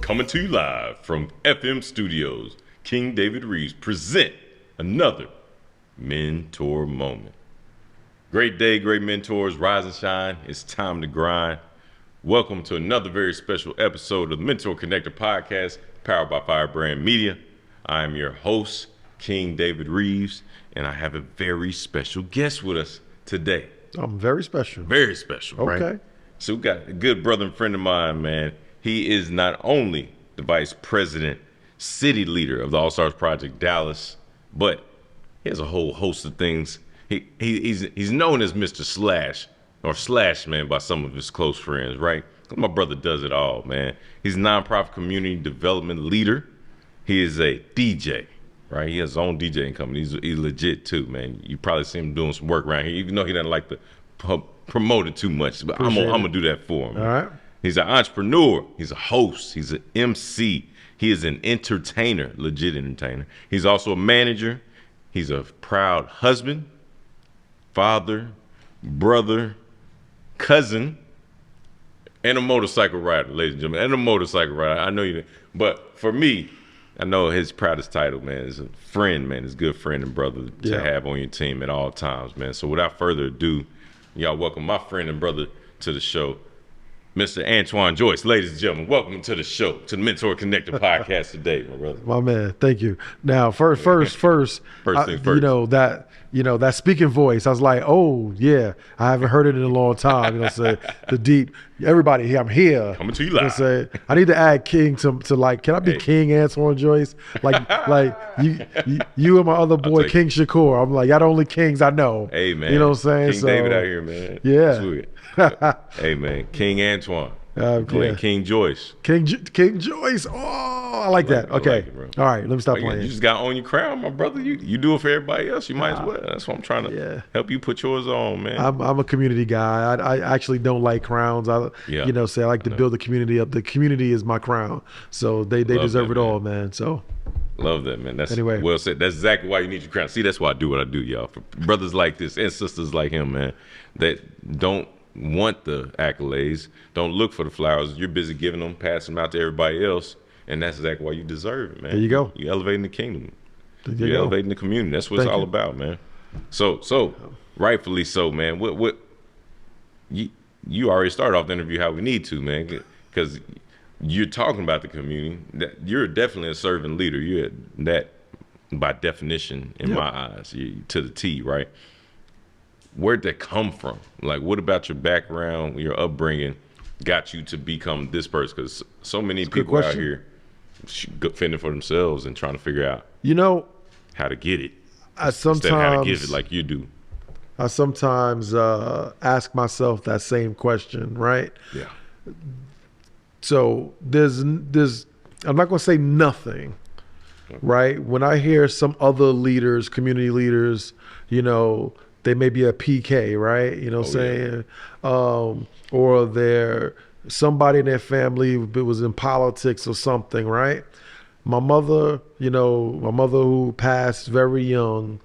Coming to you live from FM Studios, King David Reeves present another mentor moment. Great day, great mentors, rise and shine. It's time to grind. Welcome to another very special episode of the Mentor Connector Podcast, powered by Firebrand Media. I am your host, King David Reeves, and I have a very special guest with us today. Very special. Very special, okay. Right? So we got a good brother and friend of mine, man. He is not only the vice president, city leader of the All-Stars Project Dallas, but he has a whole host of things. He's known as Mr. Slash, or Slash Man by some of his close friends, right? My brother does it all, man. He's a nonprofit community development leader. He is a DJ, right? He has his own DJing company. He's legit too, man. You probably see him doing some work around here, even though he doesn't like to promote it too much. But I'm gonna do that for him. All right. He's an entrepreneur. He's a host. He's an MC. He is an entertainer, legit entertainer. He's also a manager. He's a proud husband, father, brother, cousin, and a motorcycle rider, ladies and gentlemen. And a motorcycle rider. I know you, but for me, I know his proudest title, man, is a friend, man. His good friend and brother to have on your team at all times, man. So without further ado, y'all welcome my friend and brother to the show, Mr. Antoine Joyce. Ladies and gentlemen, welcome to the show, to the Mentor Connector Podcast today, my brother. My man, thank you. Now, first things first. That speaking voice, I was like, oh, yeah, I haven't heard it in a long time. Say the deep, everybody here, I'm here. Coming to you live. Say, I need to add King to like, can I be King Antoine Joyce? Like you and my other boy, King Shakur. I'm like, y'all the only kings I know. Hey, man. You know what I'm saying? King David out here, man. Yeah. Sweet. Hey, man, King Antoine. Yeah. King Joyce. King Joyce. Oh, I like that. Okay. Like it, all right, let me stop playing. You just got on your crown, my brother. You do it for everybody else. You might as well. That's what I'm trying to help you put yours on, man. I'm a community guy. I actually don't like crowns. I like to build the community up. The community is my crown. So they deserve it all, man. So love that, man. That's well said. That's exactly why you need your crown. See, that's why I do what I do, y'all. For brothers like this and sisters like him, man, that don't want the accolades, don't look for the flowers. You're busy giving them, passing them out to everybody else, and that's exactly why you deserve it, man. There you go. You're elevating the kingdom. You're elevating the community. That's what it's all about, man. So rightfully so, man. What you already started off the interview how we need to, man, because you're talking about the community. That you're definitely a servant leader. You're that by definition in my eyes, to the T, right? Where'd that come from? Like, what about your background, your upbringing, got you to become this person? Because so many people out here fending for themselves and trying to figure out, how to get it. Instead of how to give it like you do. I sometimes ask myself that same question, right? Yeah. So there's I'm not gonna say nothing, right? When I hear some other leaders, community leaders, they may be a PK, right? You know what I'm saying? Or they're somebody in their family was in politics or something, right? My mother, who passed very young,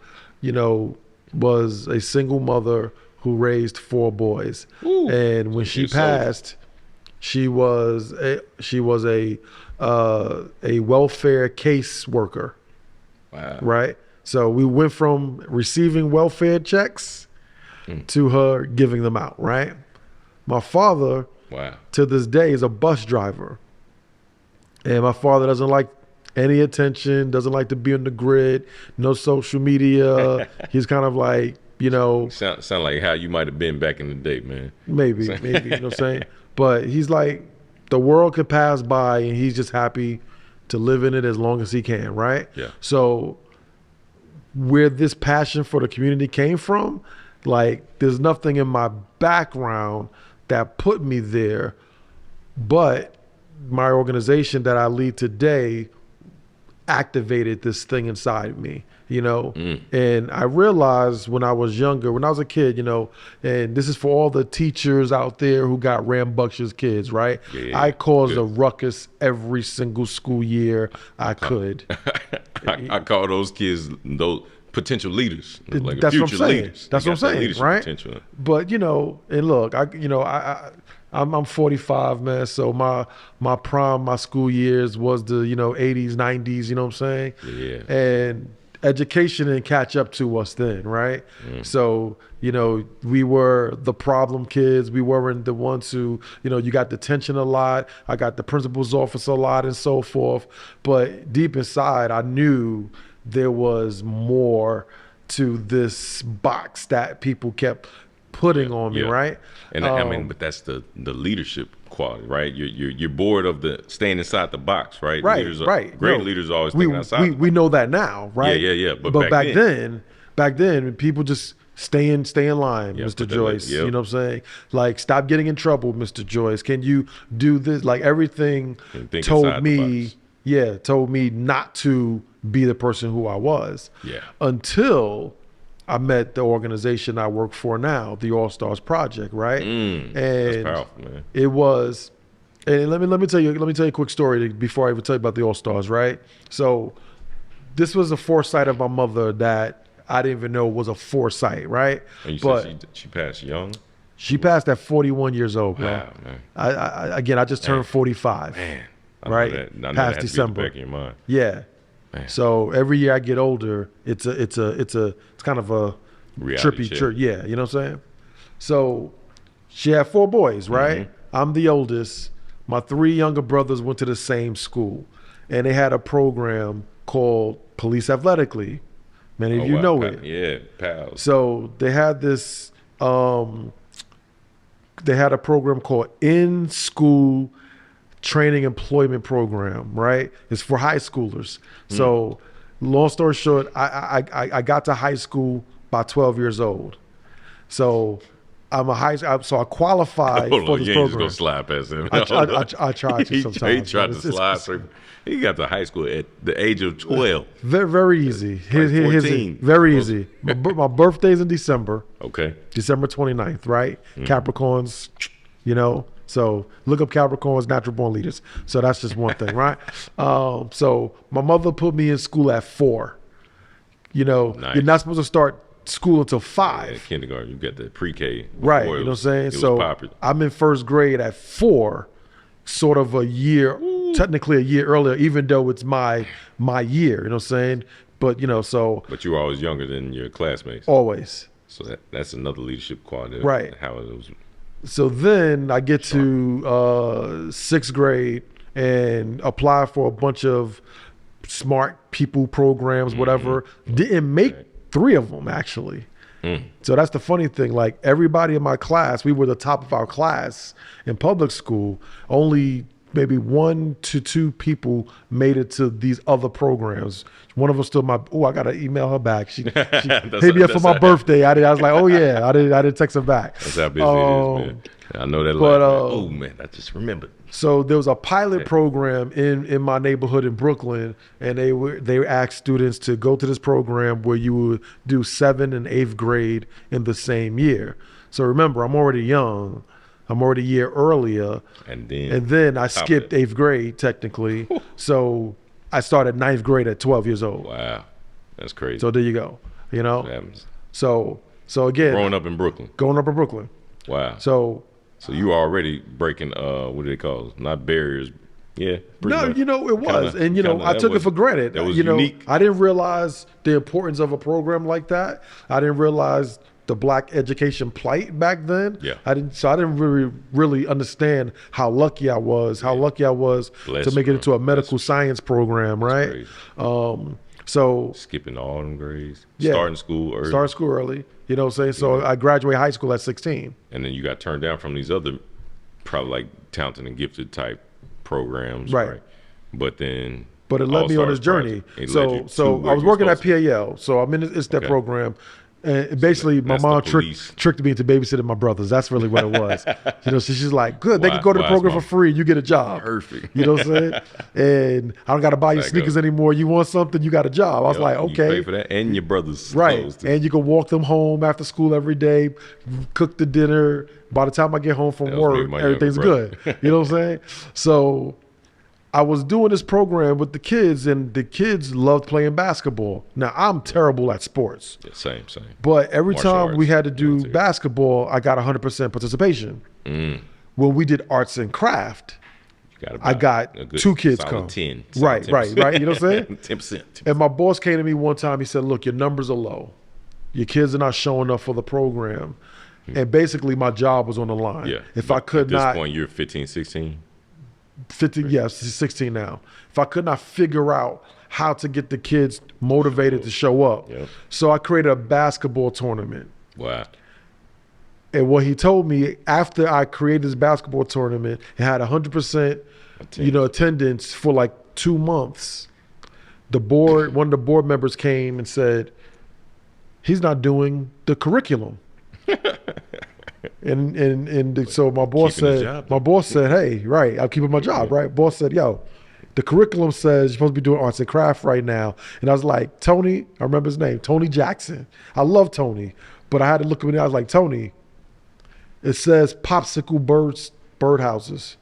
was a single mother who raised 4 boys. Ooh, and when she passed, she was a welfare case worker. Wow. Right? So we went from receiving welfare checks to her giving them out, right? My father, to this day, is a bus driver. And my father doesn't like any attention, doesn't like to be on the grid, no social media. He's kind of like, Sound like how you might have been back in the day, man. Maybe, you know what I'm saying? But he's like, the world could pass by and he's just happy to live in it as long as he can, right? Yeah. So where this passion for the community came from, like, there's nothing in my background that put me there, but my organization that I lead today activated this thing inside me, and I realized when I was younger, when I was a kid, and this is for all the teachers out there who got rambunctious kids, right? I caused a ruckus every single school year I could. I call those kids, those potential leaders, like That's what I'm future saying. leaders. That's They what I'm got that saying, leadership right? potential. But and look, I'm 45, man. So my prime, my school years was the 80s, 90s. You know what I'm saying? Yeah. And education didn't catch up to us then, right? So we were the problem kids. We weren't the ones who you got detention a lot. I got the principal's office a lot and so forth. But deep inside, I knew there was more to this box that people kept putting on me, right? And I mean, but that's the leadership quality, right? You're bored of the staying inside the box, right? Right, Great leaders are always thinking outside. We know that now, right? Yeah. But back then, people just stay in line, Mr. Joyce. You know what I'm saying? Like, stop getting in trouble, Mr. Joyce. Can you do this? Like, everything told me not to be the person who I was. Yeah. Until I met the organization I work for now, the All Stars Project, right? And that's powerful, man. It was, and let me tell you a quick story before I even tell you about the All Stars, right? So this was a foresight of my mother that I didn't even know was a foresight, right? And you said she passed young? She passed at 41 years old, bro. Wow, man. I just turned 45. Man. Right? Past December. Back in your mind. Yeah. Man. So every year I get older, it's kind of a reality trippy, yeah, you know what I'm saying? So she had 4 boys, right? I'm the oldest. My 3 younger brothers went to the same school, and they had a program called Police Athletic League. Many of you know it. Yeah, pals. So they had this, they had a program called In School Training Employment Program, right? It's for high schoolers. So long story short, I got to high school by 12 years old. So I'm so I qualified for this program. Just gonna slide past him. I tried to sometimes. He tried to slide through. He got to high school at the age of 12. Very easy. Very easy. My birthday's in December. Okay. December 29th, right? Capricorns, So look up Capricorns, natural born leaders. So that's just one thing, right? So my mother put me in school at 4. Nice. You're not supposed to start school until 5. Yeah, kindergarten, you get the pre-K. Right, you know what I'm saying? So I'm in first grade at 4, sort of a year, technically a year earlier, even though it's my year, you know what I'm saying? But, so. But you were always younger than your classmates. Always. So that's another leadership quality. Right. How it was. So then I get to 6th grade and apply for a bunch of smart people programs, whatever. Didn't make 3 of them, actually. So that's the funny thing. Like, everybody in my class, we were the top of our class in public school. Only maybe 1 to 2 people made it to these other programs. One of them still I got to email her back. She hit me up for my birthday. I was like, oh yeah, I didn't text her back. That's how busy it is, man. I know that. Oh man, I just remembered. So there was a pilot program in my neighborhood in Brooklyn, and they asked students to go to this program where you would do 7th and 8th grade in the same year. So remember, I'm already young. I'm already a year earlier. And then I skipped 8th grade technically. So I started 9th grade at 12 years old. Wow. That's crazy. So there you go. So again. Growing up in Brooklyn. Wow. So you were already breaking, what do they call it? Not barriers. Yeah. No, much. It was. I took it for granted. That was unique. I didn't realize the importance of a program like that. I didn't realize the Black education plight back then. Yeah. I didn't really understand how lucky I was, to make it into a medical science program, right? So skipping all them grades. Yeah. Starting school early. You know what I'm saying? So I graduated high school at 16. And then you got turned down from these other probably like talented and gifted type programs. Right. But it led me on this journey. So I was working at PAL. So I'm in this program. And basically, my mom tricked me into babysitting my brothers. That's really what it was. So she's like, good, they can go to the program for free. You get a job. Perfect. You know what I'm saying? And I don't got to buy you sneakers anymore. You want something, you got a job. I was like, okay. You pay for that and your brothers. Right. And you can walk them home after school every day, cook the dinner. By the time I get home from work, everything's good. You know what I'm saying? So I was doing this program with the kids, and the kids loved playing basketball. Now, I'm terrible at sports. Yeah, same. But every Martial time we arts, had to do military. basketball, I got 100% participation. When we did arts and craft, I got a good 2 kids solid come. 10. Right. You know what I'm saying? 10%. And my boss came to me one time. He said, look, your numbers are low. Your kids are not showing up for the program. And basically, my job was on the line. Yeah. If I could not. At this point, you're 15, 16? 50, yes, 16 now. If I could not figure out how to get the kids motivated to show up. Yep. So I created a basketball tournament. Wow. And what he told me after I created this basketball tournament, it had 100%, attendance for like 2 months. One of the board members came and said, he's not doing the curriculum. So my boss said, hey, right, I'm keeping my job, right? Boss said, yo, the curriculum says you're supposed to be doing arts and craft right now. And I was like, Tony, I remember his name, Tony Jackson. I love Tony, but I had to look him in the eye. I was like, Tony, it says popsicle birdhouses.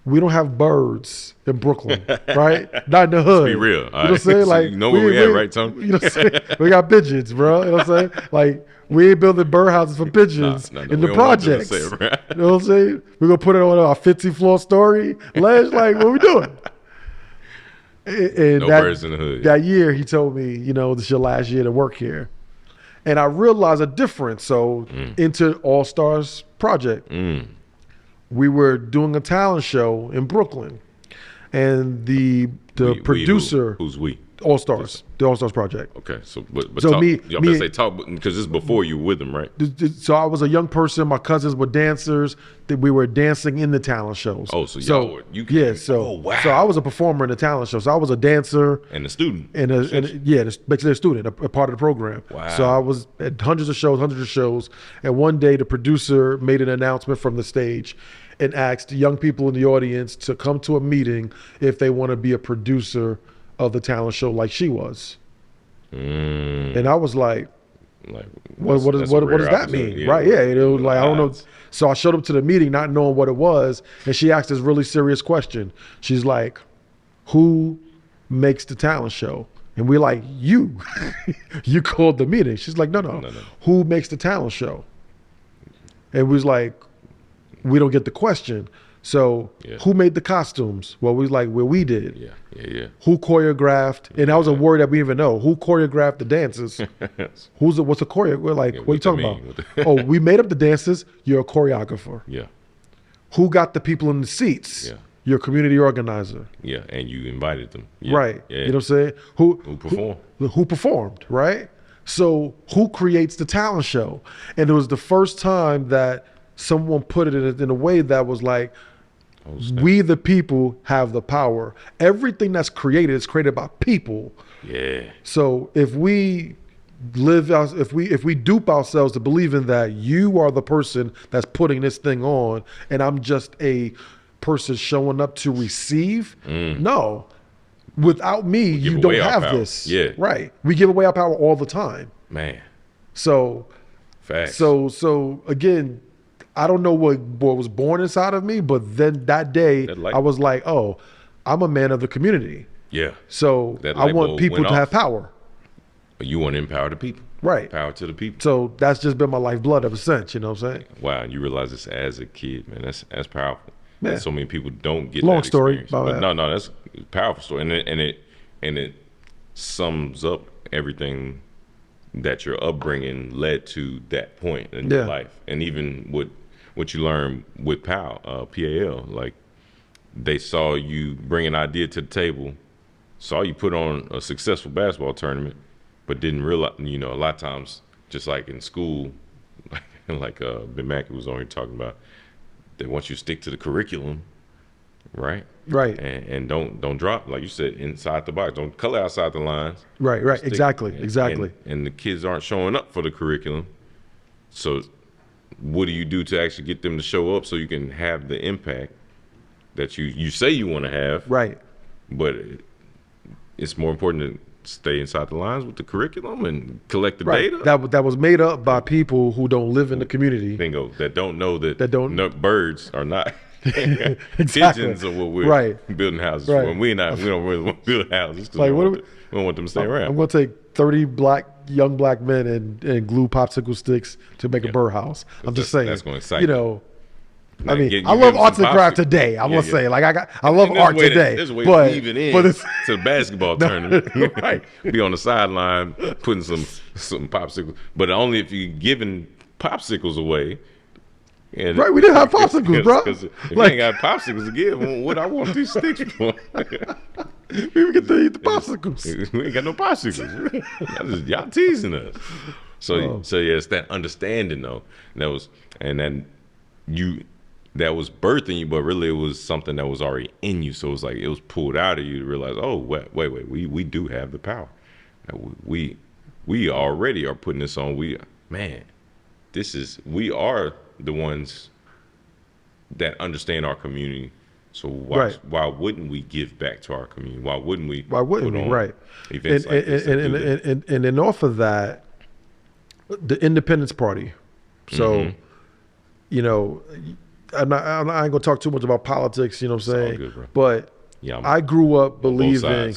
We don't have birds in Brooklyn, right? Not in the hood. Let's be real. You know what I'm saying? So like, you know where we at, right, Tony? You know what I'm saying? We got pigeons, bro. You know what I'm saying? Like, we ain't building birdhouses for pigeons in the projects. You know what I'm saying? We're going to put it on our 50-floor story ledge. Like, what we doing? And no birds in the hood. That year, he told me, this is your last year to work here. And I realized a difference. So, into All-Stars Project. We were doing a talent show in Brooklyn, and the producer, who's we? All Stars, the All Stars Project. Okay, so but So talk, me- y'all me- better say talk because this is before you were with them, right? So I was a young person. My cousins were dancers. That we were dancing in the talent shows. Oh, so y'all were So oh, wow. So I was a performer in the talent show. So I was a dancer. And the student. Basically a student, a part of the program. Wow. So I was at hundreds of shows. And one day the producer made an announcement from the stage and asked young people in the audience to come to a meeting if they want to be a producer of the talent show like she was. And I was like, what does that mean? Yeah, right. Yeah. It was like, I don't know. So I showed up to the meeting not knowing what it was. And she asked this really serious question. She's like, who makes the talent show? And we're like, you. You called the meeting. She's like, no. Who makes the talent show? And we was like, we don't get the question. So who made the costumes? Well, we was like, we did. Yeah. Who choreographed? And that was a word that we didn't even know. Who choreographed the dances? What's a choreographer? We're like, what are you talking about? Oh, we made up the dances. You're a choreographer. Yeah. Who got the people in the seats? Yeah. You're a community organizer. Yeah, and you invited them. Yeah. Right. Yeah. You know what I'm saying? Who performed? Who performed, right? So who creates the talent show? And it was the first time that someone put it in a way that was like, we the people have the power. Everything that's created is created by people. Yeah. So if we dupe ourselves to believing that you are the person that's putting this thing on and I'm just a person showing up to receive, no. Without me, you don't have this. Yeah. Right. We give away our power all the time. Man. So facts. So again, I don't know what was born inside of me, but then that day I was like, oh, I'm a man of the community. Yeah. So I want people to have power. But you want to empower the people. Right. Power to the people. So that's just been my lifeblood ever since, you know what I'm saying? Wow, and you realize this as a kid, man. That's powerful. Yeah. And so many people don't get Long that story. experience. But no, that's a powerful story. And it sums up everything that your upbringing led to that point in your life. And even what you learned with PAL, like they saw you bring an idea to the table, saw you put on a successful basketball tournament, but didn't realize, a lot of times, just like in school, like Ben Mackey was on here talking about, that once you stick to the curriculum, right? Right. And don't drop, like you said, inside the box. Don't color outside the lines. Right. Exactly. And the kids aren't showing up for the curriculum. So what do you do to actually get them to show up so you can have the impact that you say you want to have? Right. But it's more important to stay inside the lines with the curriculum and collect the data. That was made up by people who don't live in the community. Bingo. That don't know that birds are not Exactly. Pigeons are what we're building houses for. And we don't really want to build houses because Like, we don't want them to stay around. I'm going to take 30 young black men and glue popsicle sticks to make a birdhouse. I'm just saying. That's going to excite you know. Now, I mean, I love arts and craft today. I'm gonna say, like, I love art today. There's a way to weave it in to the basketball tournament. Right. Be on the sideline putting some popsicles, but only if you're giving popsicles away. And right, we didn't have popsicles, bro. If you ain't got popsicles to give, what I want these sticks for? We get to eat the popsicles. We ain't got no popsicles. Y'all teasing us. So yeah, it's that understanding though. That was birthing you, but really it was something that was already in you. So it was like it was pulled out of you to realize, oh, wait, we do have the power. We already are putting this on. We are the ones that understand our community. So why wouldn't we give back to our community? Why wouldn't we? Right. Events like this and then off of that, the Independence Party. So, you know. I ain't gonna talk too much about politics, you know what I'm saying? Good, bro. But yeah, I grew up believing,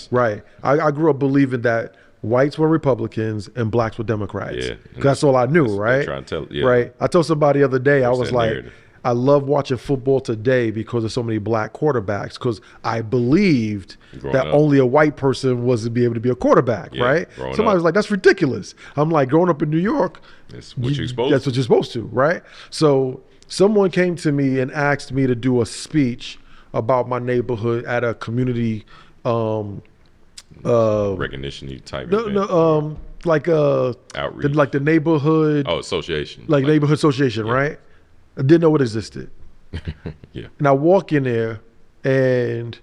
I grew up believing that whites were Republicans and blacks were Democrats. Yeah, that's all I knew, right? Right. I told somebody the other day, I was like, narrative. I love watching football today because of so many black quarterbacks. Because I believed that only a white person was to be able to be a quarterback, right? Somebody was like, "That's ridiculous." I'm like, growing up in New York, that's what you're supposed to, right? So. Someone came to me and asked me to do a speech about my neighborhood at a community recognition type event. Outreach. Like the neighborhood association. Like neighborhood association, right? I didn't know it existed. Yeah. And I walk in there and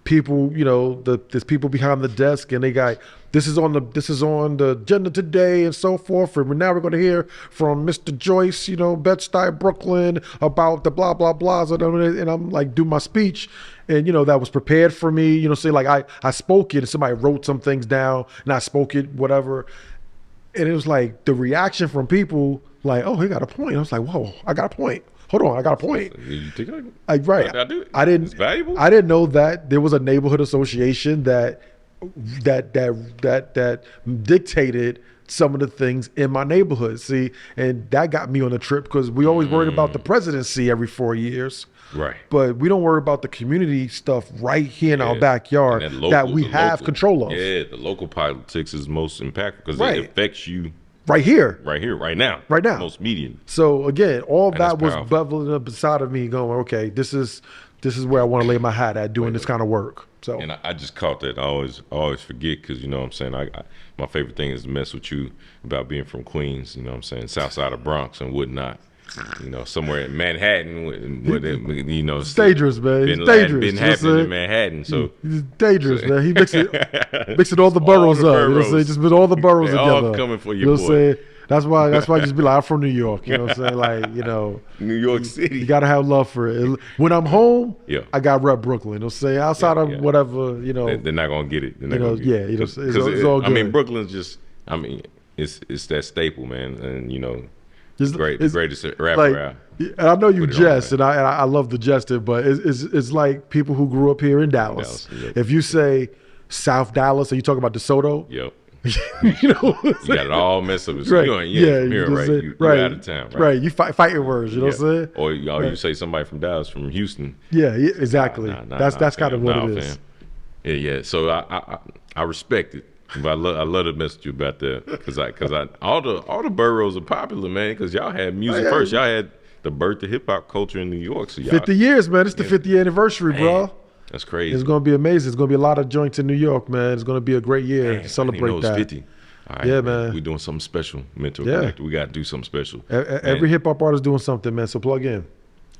people, you know, there's people behind the desk and they got this is on the agenda today and so forth. And now we're going to hear from Mr. Joyce, you know, Bed-Stuy, Brooklyn, about the blah, blah, blahs. And I'm like, do my speech. And, you know, that was prepared for me, you know, say like I spoke it and somebody wrote some things down and I spoke it, whatever. And it was like the reaction from people like, oh, he got a point. I was like, whoa, I got a point. Hold on, I got a point. I didn't know that there was a neighborhood association that dictated some of the things in my neighborhood. See, and that got me on the trip because we always worried about the presidency every 4 years. Right. But we don't worry about the community stuff right here in our backyard that we have control of. Yeah, the local politics is most impactful because it affects you. Right here, right now, most median. So again, all that was bubbling up inside of me, going, okay, this is where I want to lay my hat at doing this kind of work. So, and I just caught that. I always forget because you know what I'm saying. My favorite thing is to mess with you about being from Queens. You know what I'm saying, South Side of Bronx and whatnot. You know, somewhere in Manhattan, you know, it's dangerous, man. It's dangerous. Been happening in Manhattan, so it's dangerous, man. He mixing all the boroughs up. You know what I'm saying? Just put all the boroughs together. All coming for you, know what I'm saying? That's why I just be like, I'm from New York. You know what I'm saying? Like, you know, New York City. You gotta have love for it. When I'm home, I got rep Brooklyn. You know what I'm saying? Outside of whatever, you know, they're not gonna get it. You know, it's all good. I mean, Brooklyn's just. I mean, it's that staple, man, and you know. The greatest rapper out. And I know you jest, and I love the jester, but it's like people who grew up here in Dallas. If you say South Dallas, are you talking about DeSoto? Yep. You know, you got it all messed up. Right. From here, right? You're out of town, right? Right. You fighting words. You know what I'm saying? Or you say somebody from Dallas, from Houston. Yeah. Exactly. That's kind of what it is. Fam. Yeah. So I respect it. But I love to mess with you about that because all the boroughs are popular, man. Because y'all had music first. Y'all had the birth of hip hop culture in New York. So 50 years, man. It's the 50th anniversary, bro. That's crazy. It's gonna be amazing. It's gonna be a lot of joints in New York, man. It's gonna be a great year to celebrate that. It's 50. All right, man. We're doing something special. Mental Connect. We got to do something special. Every hip hop artist doing something, man. So plug in.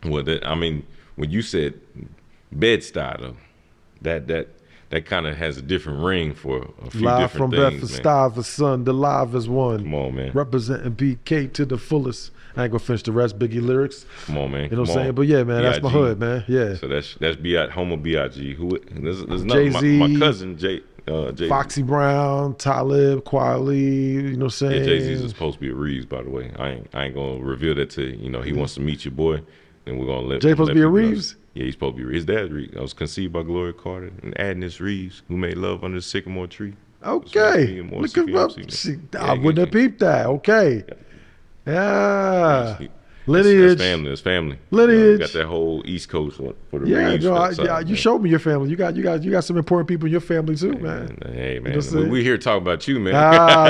Well, I mean, when you said Bed-Stuy, that kind of has a different ring for a few live different from things, Bedford-Stuyvesant, son, the live is one. Come on, man. Representing BK to the fullest. I ain't gonna finish the rest, Biggie lyrics. Come on, man. You know what I'm saying? But yeah, man, that's my hood, man. Yeah. So that's home of B.I.G. Who? There's Jay-Z, my cousin Jay. Foxy Brown, Talib, Kweli. You know what I'm saying? Yeah, Jay-Z's is supposed to be a Reeves, by the way. I ain't gonna reveal that to you. You know, he wants to meet your boy, and we're gonna let. Jay supposed to be a Reeves? Yeah, he's supposed to be. His dad I was conceived by Gloria Carter and Agnes Reeves, who made love under the sycamore tree. Okay. Look at I wouldn't have peeped that. Okay. Yeah. Lineage. That's family. That's family. Lineage. You know, got that whole East Coast for the Reeves. Yeah, you showed me your family. You got some important people in your family too, man. Hey, man. We're here to talk about you, man.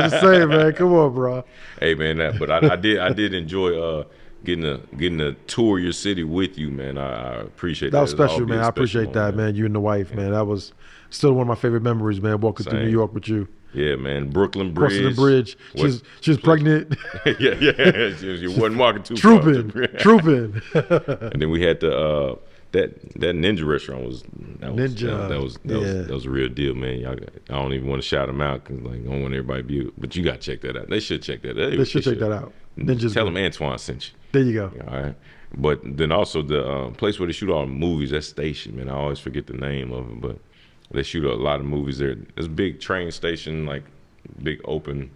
Just saying, man. Come on, bro. Hey, man. But I did enjoy getting to tour your city with you, man. I appreciate that. That was special, man. I appreciate that, man. You and the wife, man. That was still one of my favorite memories, man. Walking through New York with you. Yeah, man. Brooklyn Bridge. Crossing the bridge. She was pregnant. yeah. She wasn't walking too trooping. And then we had that ninja restaurant that was a real deal, man. I don't even want to shout them out because I don't want everybody to be. But you got to check that out. They should check that out. They should check that out. Tell them Antoine sent you. There you go. All right. But then also the place where they shoot all the movies, that station, man. I always forget the name of it, but they shoot a lot of movies there. There's a big train station, like big open.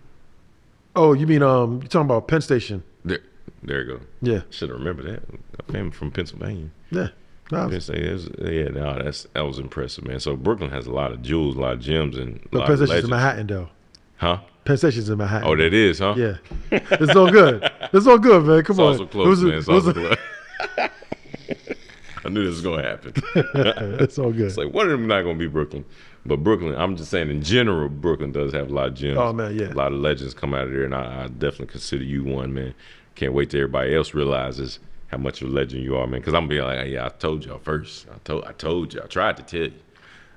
Oh, you mean you're talking about Penn Station? There you go. Yeah. Should have remembered that. A family from Pennsylvania. Yeah. Penn Station, that was impressive, man. So Brooklyn has a lot of jewels, a lot of gems, and a lot Penn of Station's legends. in Manhattan, though. Huh? Penn Station's in Manhattan. Oh, that is, huh? Yeah. It's all good. It's all good, man. Come on. It's also close, man. It's also close. I knew this was going to happen. It's all good. It's like, one of them not going to be Brooklyn. But Brooklyn, I'm just saying in general, Brooklyn does have a lot of gems. Oh, man, yeah. A lot of legends come out of there, and I definitely consider you one, man. Can't wait till everybody else realizes how much of a legend you are, man. Because I'm going to be like, yeah, I told y'all first. I told you. I tried to tell you.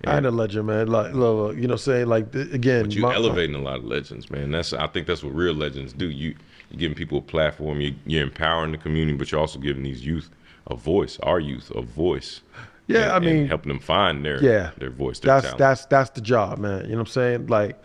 I ain't a legend, man. Like, you know what I'm saying? Like, again. But you're elevating a lot of legends, man. I think that's what real legends do. You're giving people a platform. You're empowering the community, but you're also giving these youth a voice, our youth a voice. Yeah, and helping them find their voice, their talent. That's the job, man. You know what I'm saying? Like,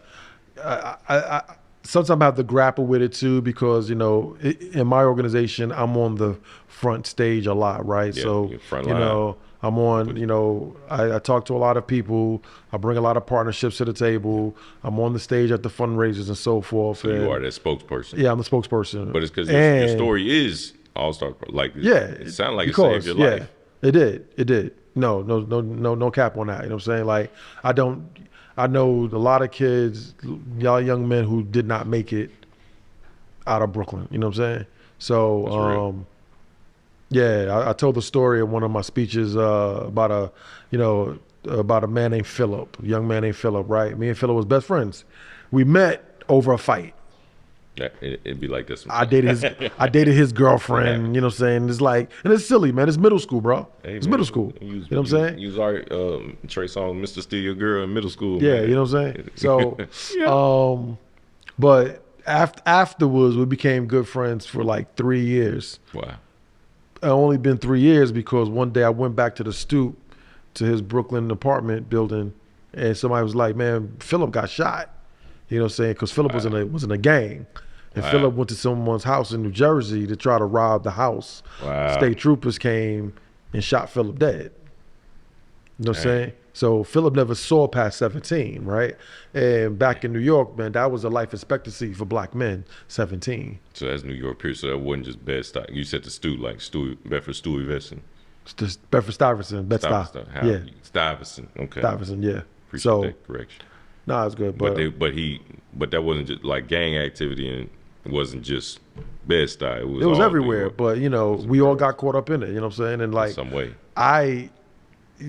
I sometimes I have to grapple with it too because, you know, in my organization, I'm on the front stage a lot, right? Yeah, so, front you line. know, I'm on, you know, I talk to a lot of people. I bring a lot of partnerships to the table. I'm on the stage at the fundraisers and so forth. So you are that spokesperson. Yeah, I'm the spokesperson. But it's because your story is all-star. Like, it sounded like it saved your life. It did. No cap on that. You know what I'm saying? Like, I know a lot of kids, y'all young men who did not make it out of Brooklyn. You know what I'm saying? So, I told the story in one of my speeches about a man named Philip, a young man named Philip, right? Me and Philip was best friends. We met over a fight. Yeah, it'd be like this. I dated his girlfriend, you know what I'm saying? It's like, and it's silly, man. It's middle school, bro. Hey, it's man, middle school. You know what I'm saying? You was our Trey song, Mr. Steal Your Girl in middle school. Yeah, man. you know what I'm saying? So, but afterwards, we became good friends for like 3 years. Wow. It only been 3 years because one day I went back to the stoop to his Brooklyn apartment building, and somebody was like, "Man, Philip got shot." You know what I'm saying? Because Philip was in a gang. And Philip went to someone's house in New Jersey to try to rob the house. Wow. State troopers came and shot Philip dead. You know what I'm saying? So Philip never saw past 17, right? And back in New York, man, that was a life expectancy for black men, 17. So that's New York period. So that wasn't just Bed-Stuy. You said the Stu, like Bedford Stuyvesant. Just Bedford-Stuyvesant, Bed-Stuy. Yeah. Stuyvesant. Okay. Stuyvesant, yeah. Appreciate that correction. Nah, it's good. But that wasn't just like gang activity, and it wasn't just Bed-Stuy. It was everywhere. But you know, we all got caught up in it. You know what I'm saying? And like, in some way,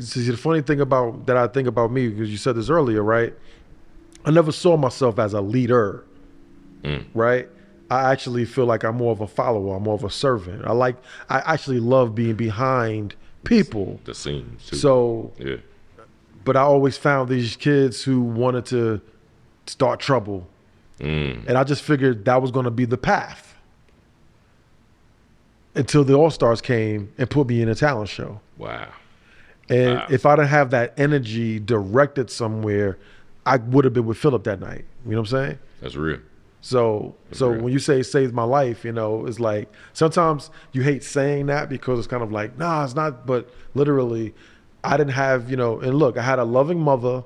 see, the funny thing that I think about me, because you said this earlier, right? I never saw myself as a leader, right? I actually feel like I'm more of a follower. I'm more of a servant. I actually love being behind people. The scenes too. So yeah. But I always found these kids who wanted to start trouble. And I just figured that was going to be the path until the All-Stars came and put me in a talent show. Wow. And if I didn't have that energy directed somewhere, I would have been with Philip that night. You know what I'm saying? That's real. So when you say saved my life, you know, it's like sometimes you hate saying that because it's kind of like, nah, it's not. But literally, I didn't have, you know, and look, I had a loving mother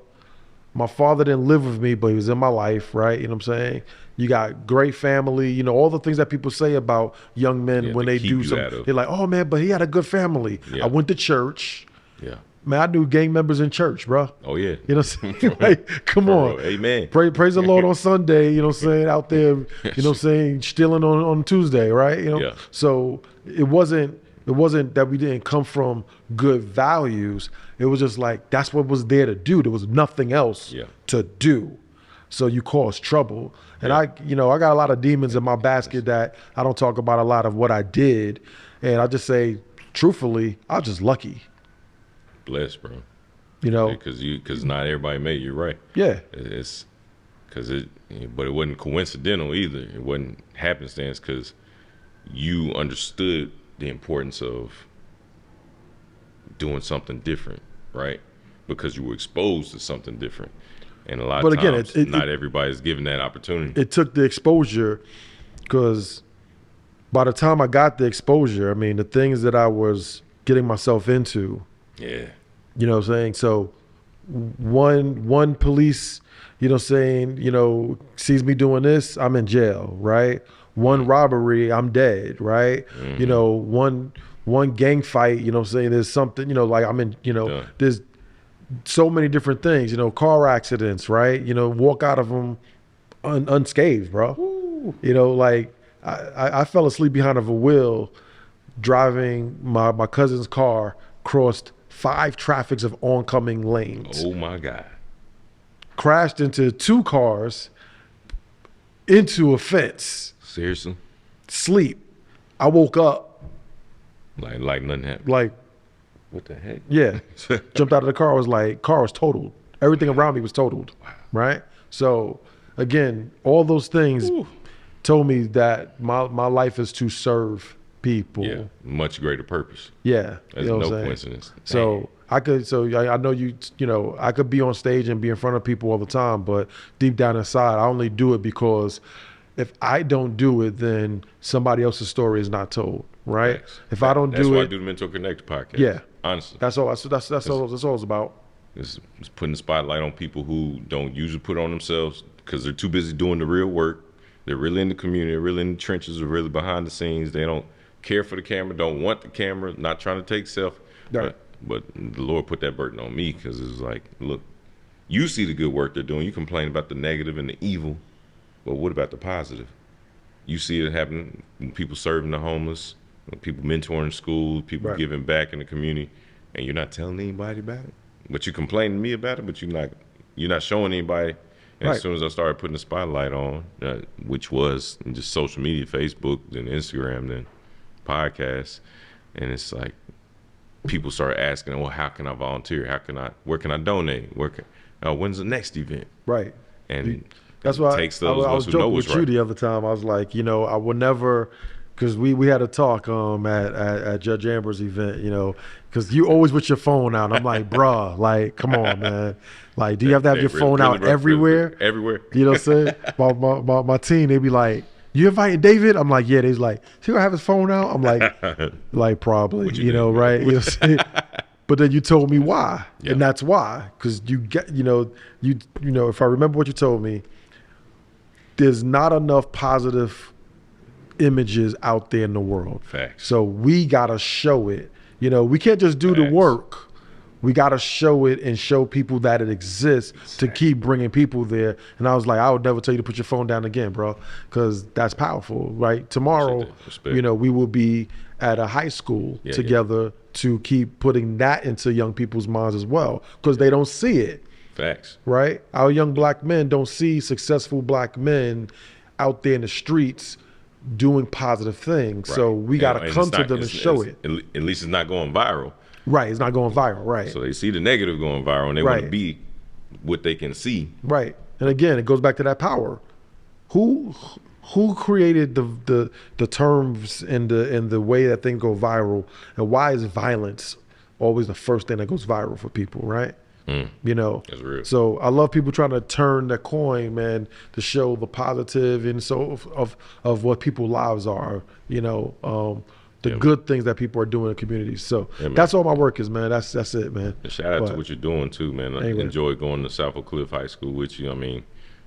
My father didn't live with me, but he was in my life, right? You know what I'm saying? You got great family, you know, all the things that people say about young men when they do something. They're like, oh man, but he had a good family. I went to church. Yeah. Man, I knew gang members in church, bro. Oh yeah. You know what I'm saying? Like, come on. Amen. Praise the Lord on Sunday, you know what I'm saying? Out there, you know what I'm saying, stealing on Tuesday, right? You know? Yeah. So it wasn't that we didn't come from good values. It was just like that's what was there to do. There was nothing else to do. So you cause trouble. And I got a lot of demons in my basket that I don't talk about a lot of what I did. And I just say, truthfully, I was just lucky. Blessed, bro. You know, because not everybody made you, right? Yeah. But it wasn't coincidental either. It wasn't happenstance because you understood the importance of doing something different, right? Because you were exposed to something different. And a lot of times, not everybody's given that opportunity. It took the exposure because by the time I got the exposure, I mean, the things that I was getting myself into, yeah. You know what I'm saying? So one police, you know what I'm saying, you know, sees me doing this, I'm in jail, right? One robbery, I'm dead, right? You know, one gang fight, you know what I'm saying, there's something, you know, like I'm in, you know, there's so many different things, you know, car accidents, right? You know, walk out of them unscathed, bro. Ooh. You know, like I fell asleep behind of a wheel driving my cousin's car, crossed 5 traffics of oncoming lanes. Oh my God. Crashed into 2 cars, into a fence. Seriously? Sleep. I woke up. Like nothing happened. Like, what the heck? Yeah. Jumped out of the car, car was totaled. Everything around me was totaled. Wow. Right? So again, all those things told me that my life is to serve people. Yeah, much greater purpose. Yeah, that's no coincidence. So I know you know, I could be on stage and be in front of people all the time, but deep down inside, I only do it because if I don't do it, then somebody else's story is not told, right? Thanks. If I don't do it, that's why I do the Mentor Connect podcast. Yeah, honestly, that's all it's about. It's putting the spotlight on people who don't usually put on themselves because they're too busy doing the real work. They're really in the community, they're really in the trenches, they're really behind the scenes. They don't care for the camera, don't want the camera, not trying to take self. Right. But the Lord put that burden on me because it's like, look, you see the good work they're doing. You complain about the negative and the evil, but what about the positive? You see it happening when people serving the homeless, when people mentoring school, people giving back in the community, and you're not telling anybody about it. But you complain to me about it, but you're not showing anybody. And as soon as I started putting the spotlight on, which was just social media, Facebook, then Instagram, then podcasts, and it's like people start asking, well, how can I volunteer? Where can I donate? When's the next event? Right. And that's why I was joking with you the other time. I was like, you know, I will never, because we had a talk at Judge Amber's event, you know, because you always with your phone out. I'm like, bruh, like, come on, man. Like, do you have to have your phone out everywhere? Everywhere. You know what I'm saying? My team, they be like, you inviting David? I'm like, yeah. They's like, he gonna have his phone out? I'm like, probably, you know, right? You know what I'm saying? But then you told me why, and that's why, because you get, you know, if I remember what you told me, there's not enough positive images out there in the world. Facts. So we gotta show it. You know, we can't just do the work. We got to show it and show people that it exists to keep bringing people there. And I was like, I would never tell you to put your phone down again, bro, because that's powerful, right? Tomorrow, you know, we will be at a high school together to keep putting that into young people's minds as well, because they don't see it. Facts. Right? Our young black men don't see successful black men out there in the streets doing positive things. Right. So we got to come to them and show it. At least it's not going viral. Right, it's not going viral, right. So they see the negative going viral and they want to be what they can see. Right. And again, it goes back to that power. Who created the terms and the way that things go viral, and why is violence always the first thing that goes viral for people, right? You know, that's real. So I love people trying to turn the coin, man, to show the positive and so of what people's lives are, you know. the good things that people are doing in the community. So that's all my work is, man. That's it, man. And shout out to what you're doing too, man. I enjoy going to South Oak Cliff High School with you. I mean,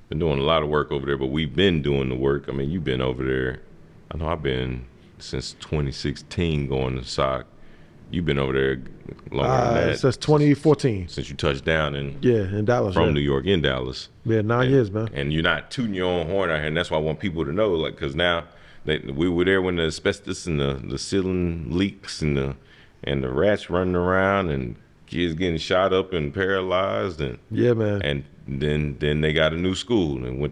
been doing a lot of work over there, but we've been doing the work. I mean, you've been over there. I know I've been since 2016 going to SOC. You've been over there longer than that. Since 2014. Since you touched down in Dallas. From New York, in Dallas. Yeah, 9 years, man. And you're not tooting your own horn out here, and that's why I want people to know, like, because now we were there when the asbestos and the ceiling leaks and the rats running around and kids getting shot up and paralyzed and man. And then they got a new school and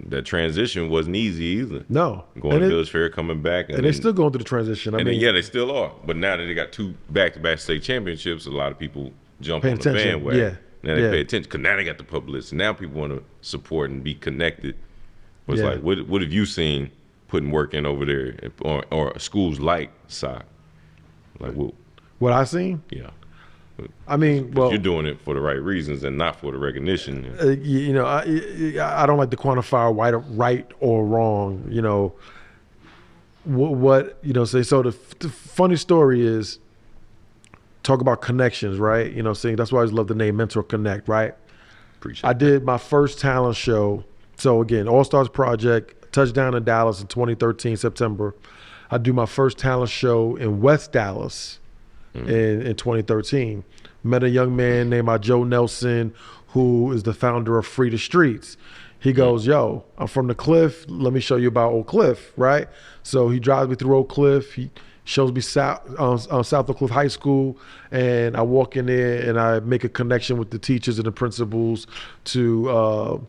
that transition wasn't easy either. No, going to Village Fair, coming back, and they're still going through the transition. I mean, they still are. But now that they got 2 back-to-back state championships, a lot of people jump on the bandwagon. Yeah. Now they pay attention because now they got the publicity. Now people want to support and be connected. But it's like, what have you seen putting work in over there, or schools like SOC? Like what I seen? Yeah. I mean, well, you're doing it for the right reasons and not for the recognition. You know, I don't like to quantify right or wrong. You know, what you know. So the funny story is, talk about connections, right? You know, saying that's why I always love the name Mentor Connect, right? Appreciate I did my first talent show. So again, All Stars Project, touchdown in Dallas in 2013 September. I do my first talent show in West Dallas. In 2013, met a young man named Joe Nelson, who is the founder of Free the Streets. He goes, yo, I'm from the Cliff. Let me show you about Oak Cliff, right? So he drives me through Oak Cliff. He shows me South Oak Cliff High School, and I walk in there and I make a connection with the teachers and the principals to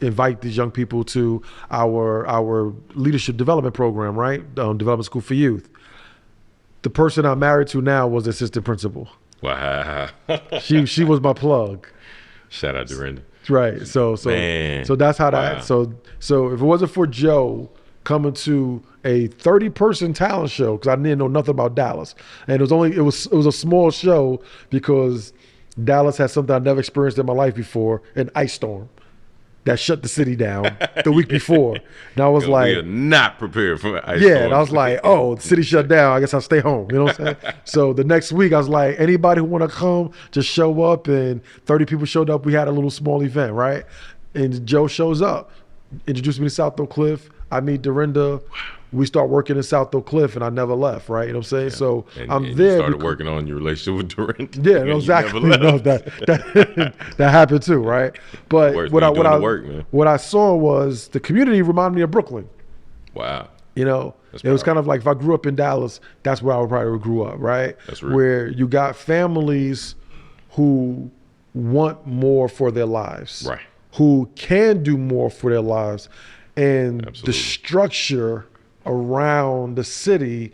invite these young people to our leadership development program, right? Development School for Youth. The person I'm married to now was the assistant principal. Wow. She was my plug. Shout out to Dorinda. Right. So that's how that. So if it wasn't for Joe coming to a 30-person talent show, because I didn't know nothing about Dallas, and it was a small show because Dallas had something I never experienced in my life before, an ice storm that shut the city down the week before. And I was like, we are not prepared for an ice storm. And I was like, oh, the city shut down. I guess I'll stay home. You know what I'm saying? So the next week I was like, anybody who want to come, just show up. And 30 people showed up. We had a little small event, right? And Joe shows up, introduced me to South Oak Cliff. I meet Dorinda. We start working in South Oak Cliff, and I never left, right? You know what I'm saying? Yeah. So I'm and there. You started working on your relationship with Dorinda. Yeah, no, exactly. No, that happened too, right? But what I saw was the community reminded me of Brooklyn. Wow. You know, it was kind of like if I grew up in Dallas, that's where I would probably grew up, right? That's real. Where you got families who want more for their lives, right? Who can do more for their lives, and Absolutely. The structure around the city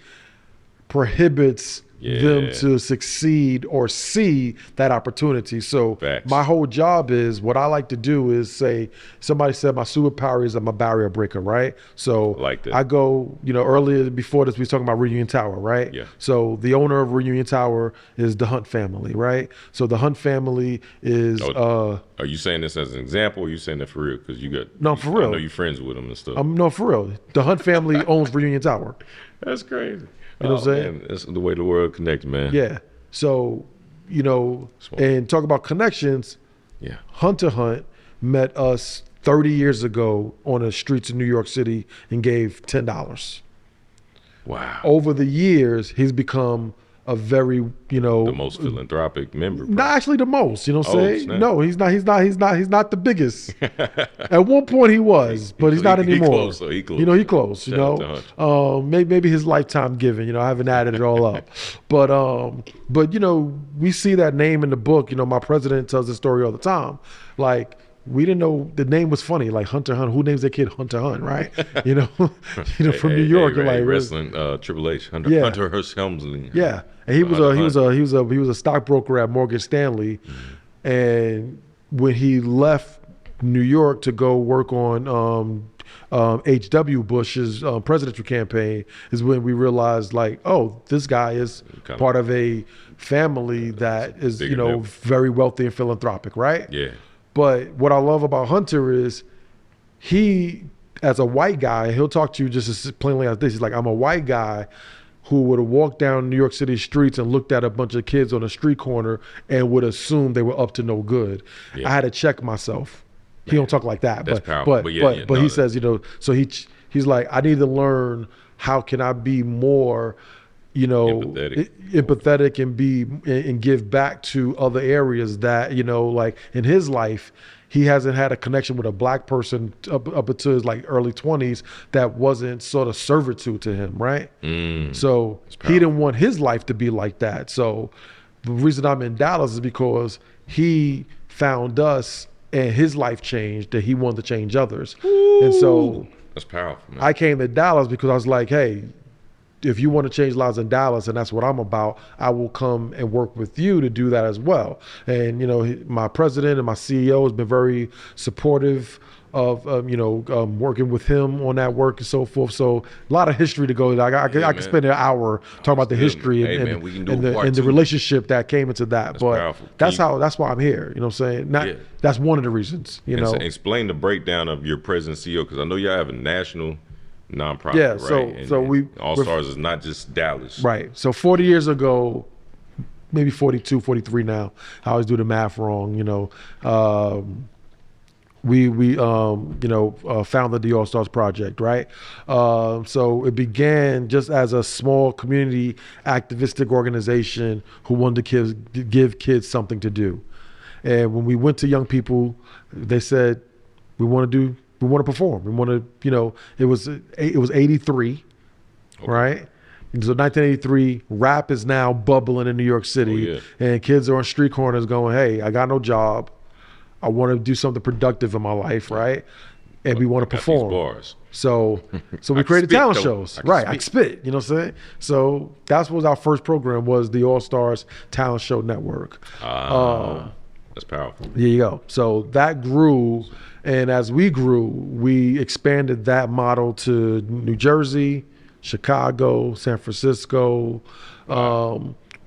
prohibits them to succeed or see that opportunity. So Facts. My whole job is, what I like to do is say, somebody said my superpower is I'm a barrier breaker, right? So like that. I go, you know, earlier before this, we was talking about Reunion Tower, right? Yeah. So the owner of Reunion Tower is the Hunt family, right? So the Hunt family is... are you saying this as an example, or are you saying that for real? Because you got... No, for real. I know you're friends with them and stuff. No, for real. The Hunt family owns Reunion Tower. That's crazy. You know what I'm saying? Man, that's the way the world connects, man. Yeah. So, you know, and talk about connections. Yeah. Hunter Hunt met us 30 years ago on the streets of New York City and gave $10. Wow. Over the years, he's become a very, you know, the most philanthropic member. Not actually the most, you know what I'm saying? Snap. No, he's not the biggest. At one point he was, but he's not anymore. He close. You know, he close, you know. Maybe his lifetime giving, you know, I haven't added it all up. But you know, we see that name in the book. You know, my president tells the story all the time. Like, we didn't know the name was funny, like Hunter Hunt. Who names their kid Hunter Hunt, right? You know, from New York. Hey, like wrestling, Triple H, Hunter Hearst Helmsley. Yeah, and he was a stockbroker at Morgan Stanley, and when he left New York to go work on H.W. Bush's presidential campaign, is when we realized, like, oh, this guy is part of a family that is, you know, very wealthy and philanthropic, right? Yeah. But what I love about Hunter is he as a white guy, he'll talk to you just as plainly as this. He's like, I'm a white guy who would have walked down New York City streets and looked at a bunch of kids on a street corner and would assume they were up to no good. I had to check myself. He don't talk like that, but he says, you know, so he's like, I need to learn how can I be more, you know, empathetic and give back to other areas that, you know, like in his life, he hasn't had a connection with a black person up until his like early 20s that wasn't sort of servitude to him, right? So he didn't want his life to be like that. So the reason I'm in Dallas is because he found us and his life changed, that he wanted to change others. Ooh, and so that's powerful, man. I came to Dallas because I was like, hey, if you want to change lives in Dallas, and that's what I'm about, I will come and work with you to do that as well. And, you know, my president and my CEO has been very supportive of, working with him on that work and so forth. So a lot of history to go. I could spend an hour talking about the history and the relationship that came into that. That's but powerful. That's why I'm here. You know what I'm saying? That's one of the reasons, you know. Explain the breakdown of your president CEO, because I know y'all have a national nonprofit, right? So we All Stars is not just Dallas, right? So 40 years ago, maybe 42, 43 now. I always do the math wrong, you know. We founded the All Stars Project, right? So it began just as a small community activistic organization who wanted to give kids something to do. And when we went to young people, they said, we want to perform. We want to, you know, it was 83, right? And so 1983, rap is now bubbling in New York City, and kids are on street corners going, hey, I got no job. I want to do something productive in my life, right? And we want to perform. Bars. So we created talent shows. I can spit, you know what I'm saying? So that's what our first program was, the All Stars Talent Show Network. That's powerful. There you go. So that grew. And as we grew, we expanded that model to New Jersey, Chicago, San Francisco.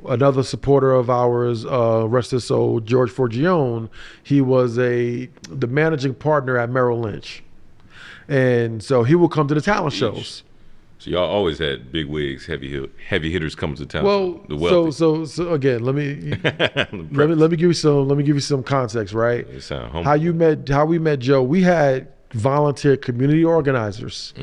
Another supporter of ours, rest his soul, George Forgione, he was the managing partner at Merrill Lynch. And so he would come to the talent shows. So y'all always had big wigs, heavy hitters coming to town. Well, so again, let me give you some context, right? How we met Joe. We had volunteer community organizers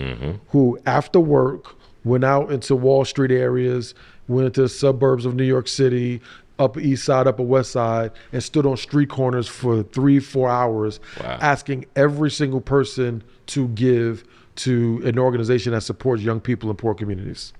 who, after work, went out into Wall Street areas, went into the suburbs of New York City, Upper East Side, Upper West Side, and stood on street corners for 3-4 hours, asking every single person to give to an organization that supports young people in poor communities.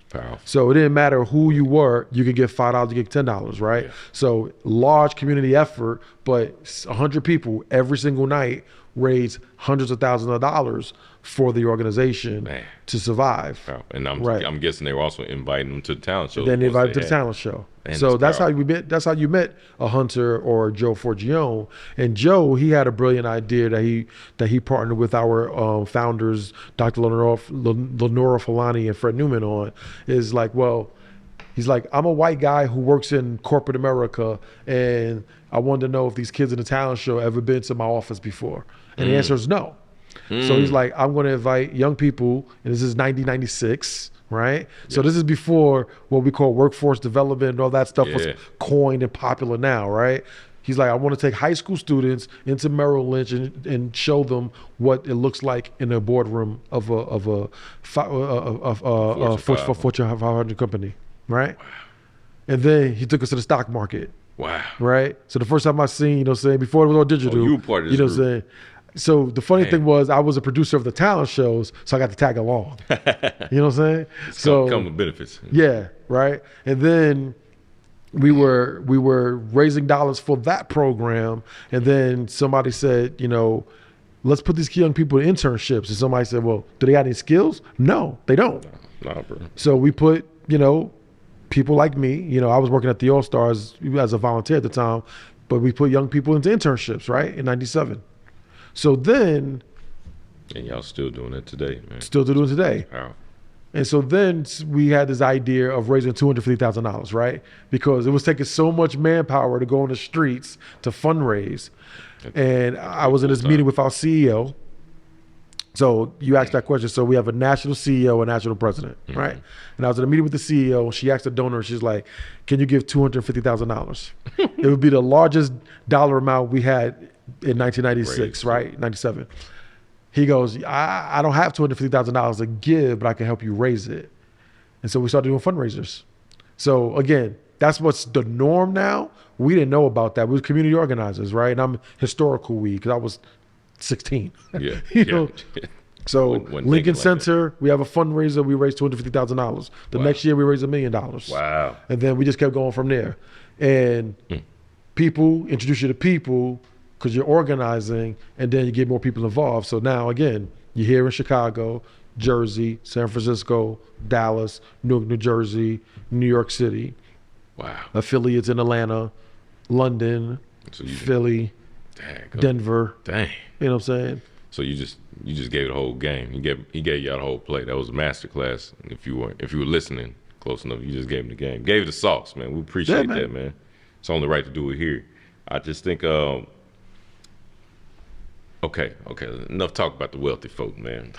Powerful. So it didn't matter who you were, you could get $5, you get $10, right? Yeah. So large community effort, but 100 people every single night raised hundreds of thousands of dollars for the organization to survive. Wow. And I'm guessing they were also inviting them to the talent show. Then they invited to the talent show. Man, so that's how you met. That's how you met a Hunter or Joe Forgione. And Joe, he had a brilliant idea that he partnered with our founders, Dr. Lenora Fulani and Fred Newman on. Is like, well, he's like, I'm a white guy who works in corporate America, and I wanted to know if these kids in the talent show ever been to my office before. And the answer is no. So he's like, I'm going to invite young people, and this is 1996, right? So this is before what we call workforce development and all that stuff was coined and popular now, right? He's like, I want to take high school students into Merrill Lynch and show them what it looks like in a boardroom of a Fortune 500 company, right? Wow. And then he took us to the stock market. Wow. Right? So the first time I seen, you know what I'm saying, before it was all digital. You were part of this group. What I'm saying? So the funny thing was, I was a producer of the talent shows, so I got to tag along. You know what I'm saying? Come with benefits. Yeah, right. And then we were raising dollars for that program, and then somebody said, you know, let's put these young people in internships. And somebody said, well, do they have any skills? No, they don't. No, bro. So we put, you know, people like me, you know, I was working at the All Stars as a volunteer at the time, but we put young people into internships, right, in 97. So then, and y'all still doing it today, man. Still doing it today. Wow. And so then we had this idea of raising $250,000, right? Because it was taking so much manpower to go on the streets to fundraise. And I was in this meeting with our CEO. So you asked that question. So we have a national CEO, a national president, right? And I was at a meeting with the CEO, and she asked the donor, she's like, can you give $250,000? It would be the largest dollar amount we had in 1996, right? 97. He goes, I don't have $250,000 to give, but I can help you raise it. And so we started doing fundraisers. So again, that's what's the norm now. We didn't know about that. We were community organizers, right? And I'm historical because I was 16. Yeah. you know? So When Lincoln like Center, we have a fundraiser. We raised $250,000. The next year we raised $1 million. Wow. And then we just kept going from there. And people introduce you to people because you're organizing, and then you get more people involved. So now again, you're here in Chicago, Jersey, San Francisco, Dallas, Newark, New Jersey, New York City. Wow. Affiliates in Atlanta, London, Philly, Denver. Dang. You know what I'm saying? So you just gave the whole game. He gave y'all the whole play. That was a master class. If you were listening close enough, you just gave him the game. Gave it the sauce, man. We appreciate that, man. It's only right to do it here. I just think okay. Enough talk about the wealthy folk, man.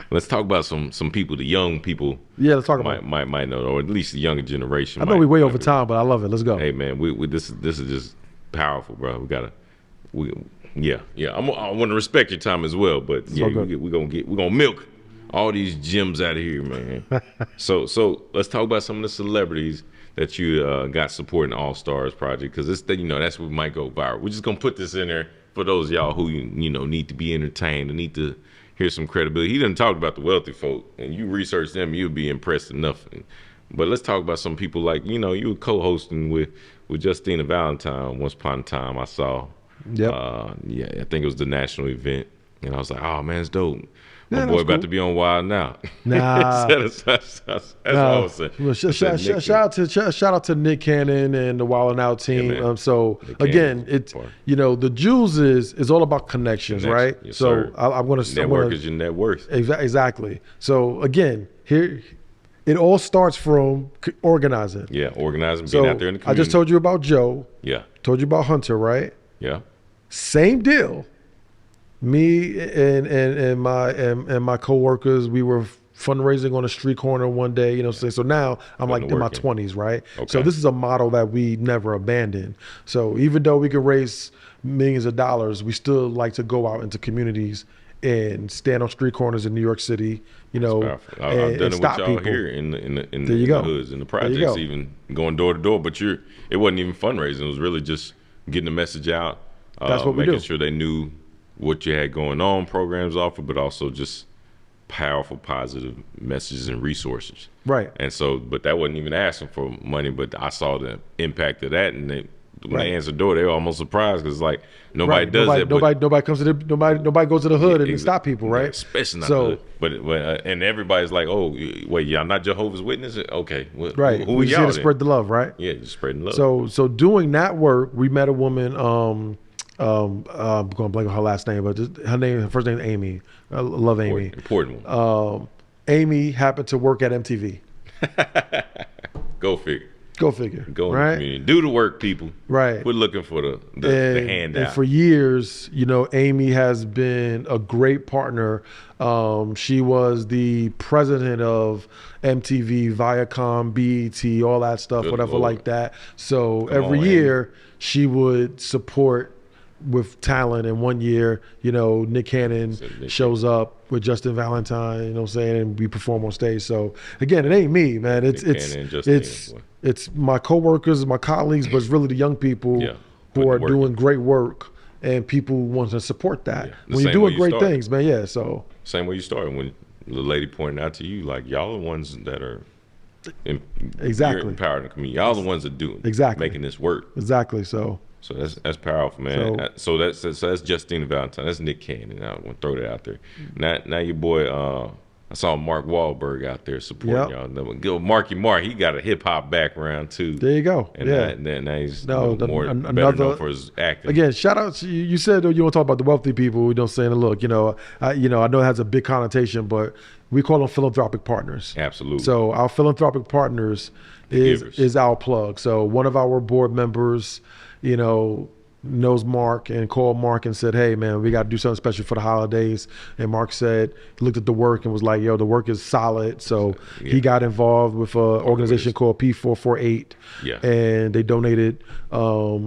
Let's talk about some people, the young people. Yeah, let's talk about might know, or at least the younger generation. I know we way over time, but I love it. Let's go. Hey, man, this is just powerful, bro. I want to respect your time as well, but we're gonna milk all these gems out of here, man. so let's talk about some of the celebrities that you got supporting All Stars Project, because that's what might go viral. We're just gonna put this in there for those of y'all who need to be entertained and need to hear some credibility. He didn't talk about the wealthy folk, and you research them, you'll be impressed enough. But let's talk about some people like you were co-hosting with Justina Valentine once upon a time. I saw. Yep. I think it was the national event, and I was like, "Oh man, it's dope." My boy about to be on Wild Now. Nah, that's what I was saying. Well, shout out to Nick Cannon and the Wild Now team. Again, it's the Jules is all about connections, right? Yes, so I'm going to network is your net worth. Exactly. So again, here it all starts from organizing. Yeah, organizing, being out there in the community. I just told you about Joe. Yeah. Told you about Hunter, right? Yeah. Same deal. Me and my coworkers, we were fundraising on a street corner one day, so now I'm like in my 20s, right? Okay. So this is a model that we never abandoned. So even though we could raise millions of dollars, we still like to go out into communities and stand on street corners in New York City, I've done it with y'all here in the hoods, in the projects, even going door to door. But it wasn't even fundraising. It was really just getting the message out. That's what we do. Making sure they knew what you had going on, programs offered, but also just powerful, positive messages and resources. Right. And so, but that wasn't even asking for money, but I saw the impact of that, and when they answered the door, they were almost surprised because like nobody does that. Nobody comes to nobody goes to the hood and stop people, right? Especially not the hood. But and everybody's like, oh wait, y'all not Jehovah's Witnesses? Okay, right. Who we y'all here to spread the love, right? Yeah, just spreading love. So doing that work, we met a woman. I'm going to blank on her last name, but her first name is Amy. I love Amy. Important one. Amy happened to work at MTV. Go figure. Go figure. Go in the community. Do the work, people. Right. We're looking for the handout. And for years, Amy has been a great partner. She was the president of MTV, Viacom, BET, all that stuff, whatever like that. So every year, she would support with talent, and one year, Nick Cannon shows up with Justin Valentine, you know what I'm saying, and we perform on stage. So again, it ain't me, man. It's my coworkers, my colleagues, but it's really the young people who are doing great work, and people want to support that. When you're doing great things, man, so. Same way you started, when the lady pointed out to you, like, y'all are the ones that are exactly empowering the community. Y'all are the ones that do making this work. Exactly, so that's powerful, man. So that's Justina Valentine. That's Nick Cannon. I want to throw that out there. Now your boy, I saw Mark Wahlberg out there supporting y'all. Marky Mark, he got a hip hop background too. There you go. And now he's better known for his acting. Again, shout out to you. Said you want to talk about the wealthy people. We don't say, look, I know it has a big connotation, but we call them philanthropic partners. Absolutely. So our philanthropic partners is our plug. So one of our board members, knows Mark and called Mark and said, hey man, we got to do something special for the holidays. And Mark said, he looked at the work and was like, yo, the work is solid. So he got involved with an organization called P448. Yeah. And they donated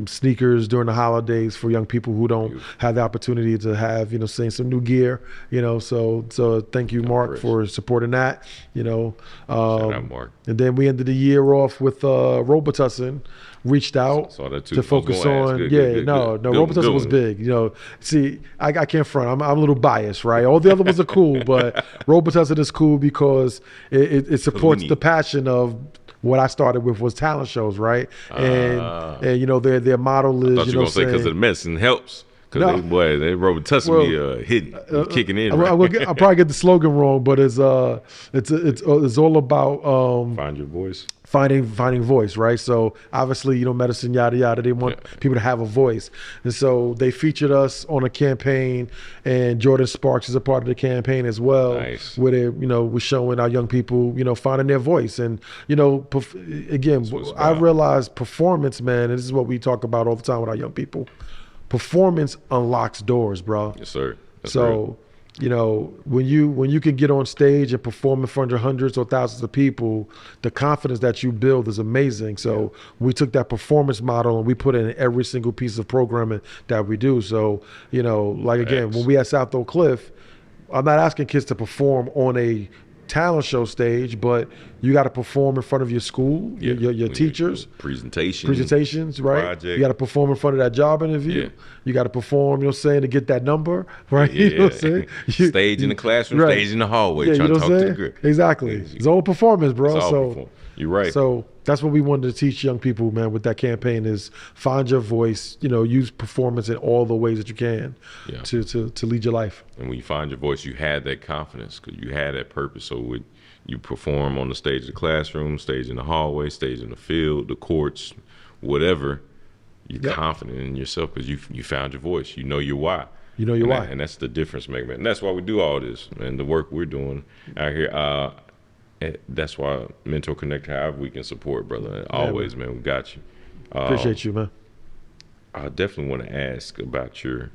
sneakers during the holidays for young people who don't have the opportunity to have, saying some new gear, so thank you, Mark, for supporting that, Shout out, Mark. And then we ended the year off with Robitussin reached out to focus on. Robitussin was big. See, I can't front. I'm a little biased, right? All the other ones are cool, but Robitussin is cool because it supports the passion of what I started with was talent shows, right? And their model is. I thought you were gonna say because of the medicine helps. Because they Robitussin be hitting, kicking in. I'll probably get the slogan wrong, but it's all about find your voice. Finding voice, right? So obviously, medicine, yada yada. They want people to have a voice, and so they featured us on a campaign, and Jordan Sparks is a part of the campaign as well. Nice. Where they, we're showing our young people, finding their voice, and again, I realize performance, man, and this is what we talk about all the time with our young people. Performance unlocks doors, bro. Yes, sir. That's so, when you can get on stage and perform in front of hundreds or thousands of people, the confidence that you build is amazing. So we took that performance model and we put it in every single piece of programming that we do. So, again, when we at South Oak Cliff, I'm not asking kids to perform on a talent show stage, but you got to perform in front of your school, your teachers, presentations, right? Project. You got to perform in front of that job interview. You got to perform, to get that number, right? You know what I'm saying? Stage in the classroom, stage in the hallway, trying to talk to the group. Exactly. It's all performance, bro. You're right. So that's what we wanted to teach young people, man, with that campaign is find your voice, use performance in all the ways that you can to lead your life. And when you find your voice, you had that confidence because you had that purpose. So when you perform on the stage of the classroom, stage in the hallway, stage in the field, the courts, whatever, you're confident in yourself because you found your voice. You know your why. You know your why. And that's the difference maker, man. And that's why we do all this, man, the work we're doing out here. That's why Mentor Connect, however we can support, brother. Always, man, we got you. Appreciate you, man. I definitely want to ask about your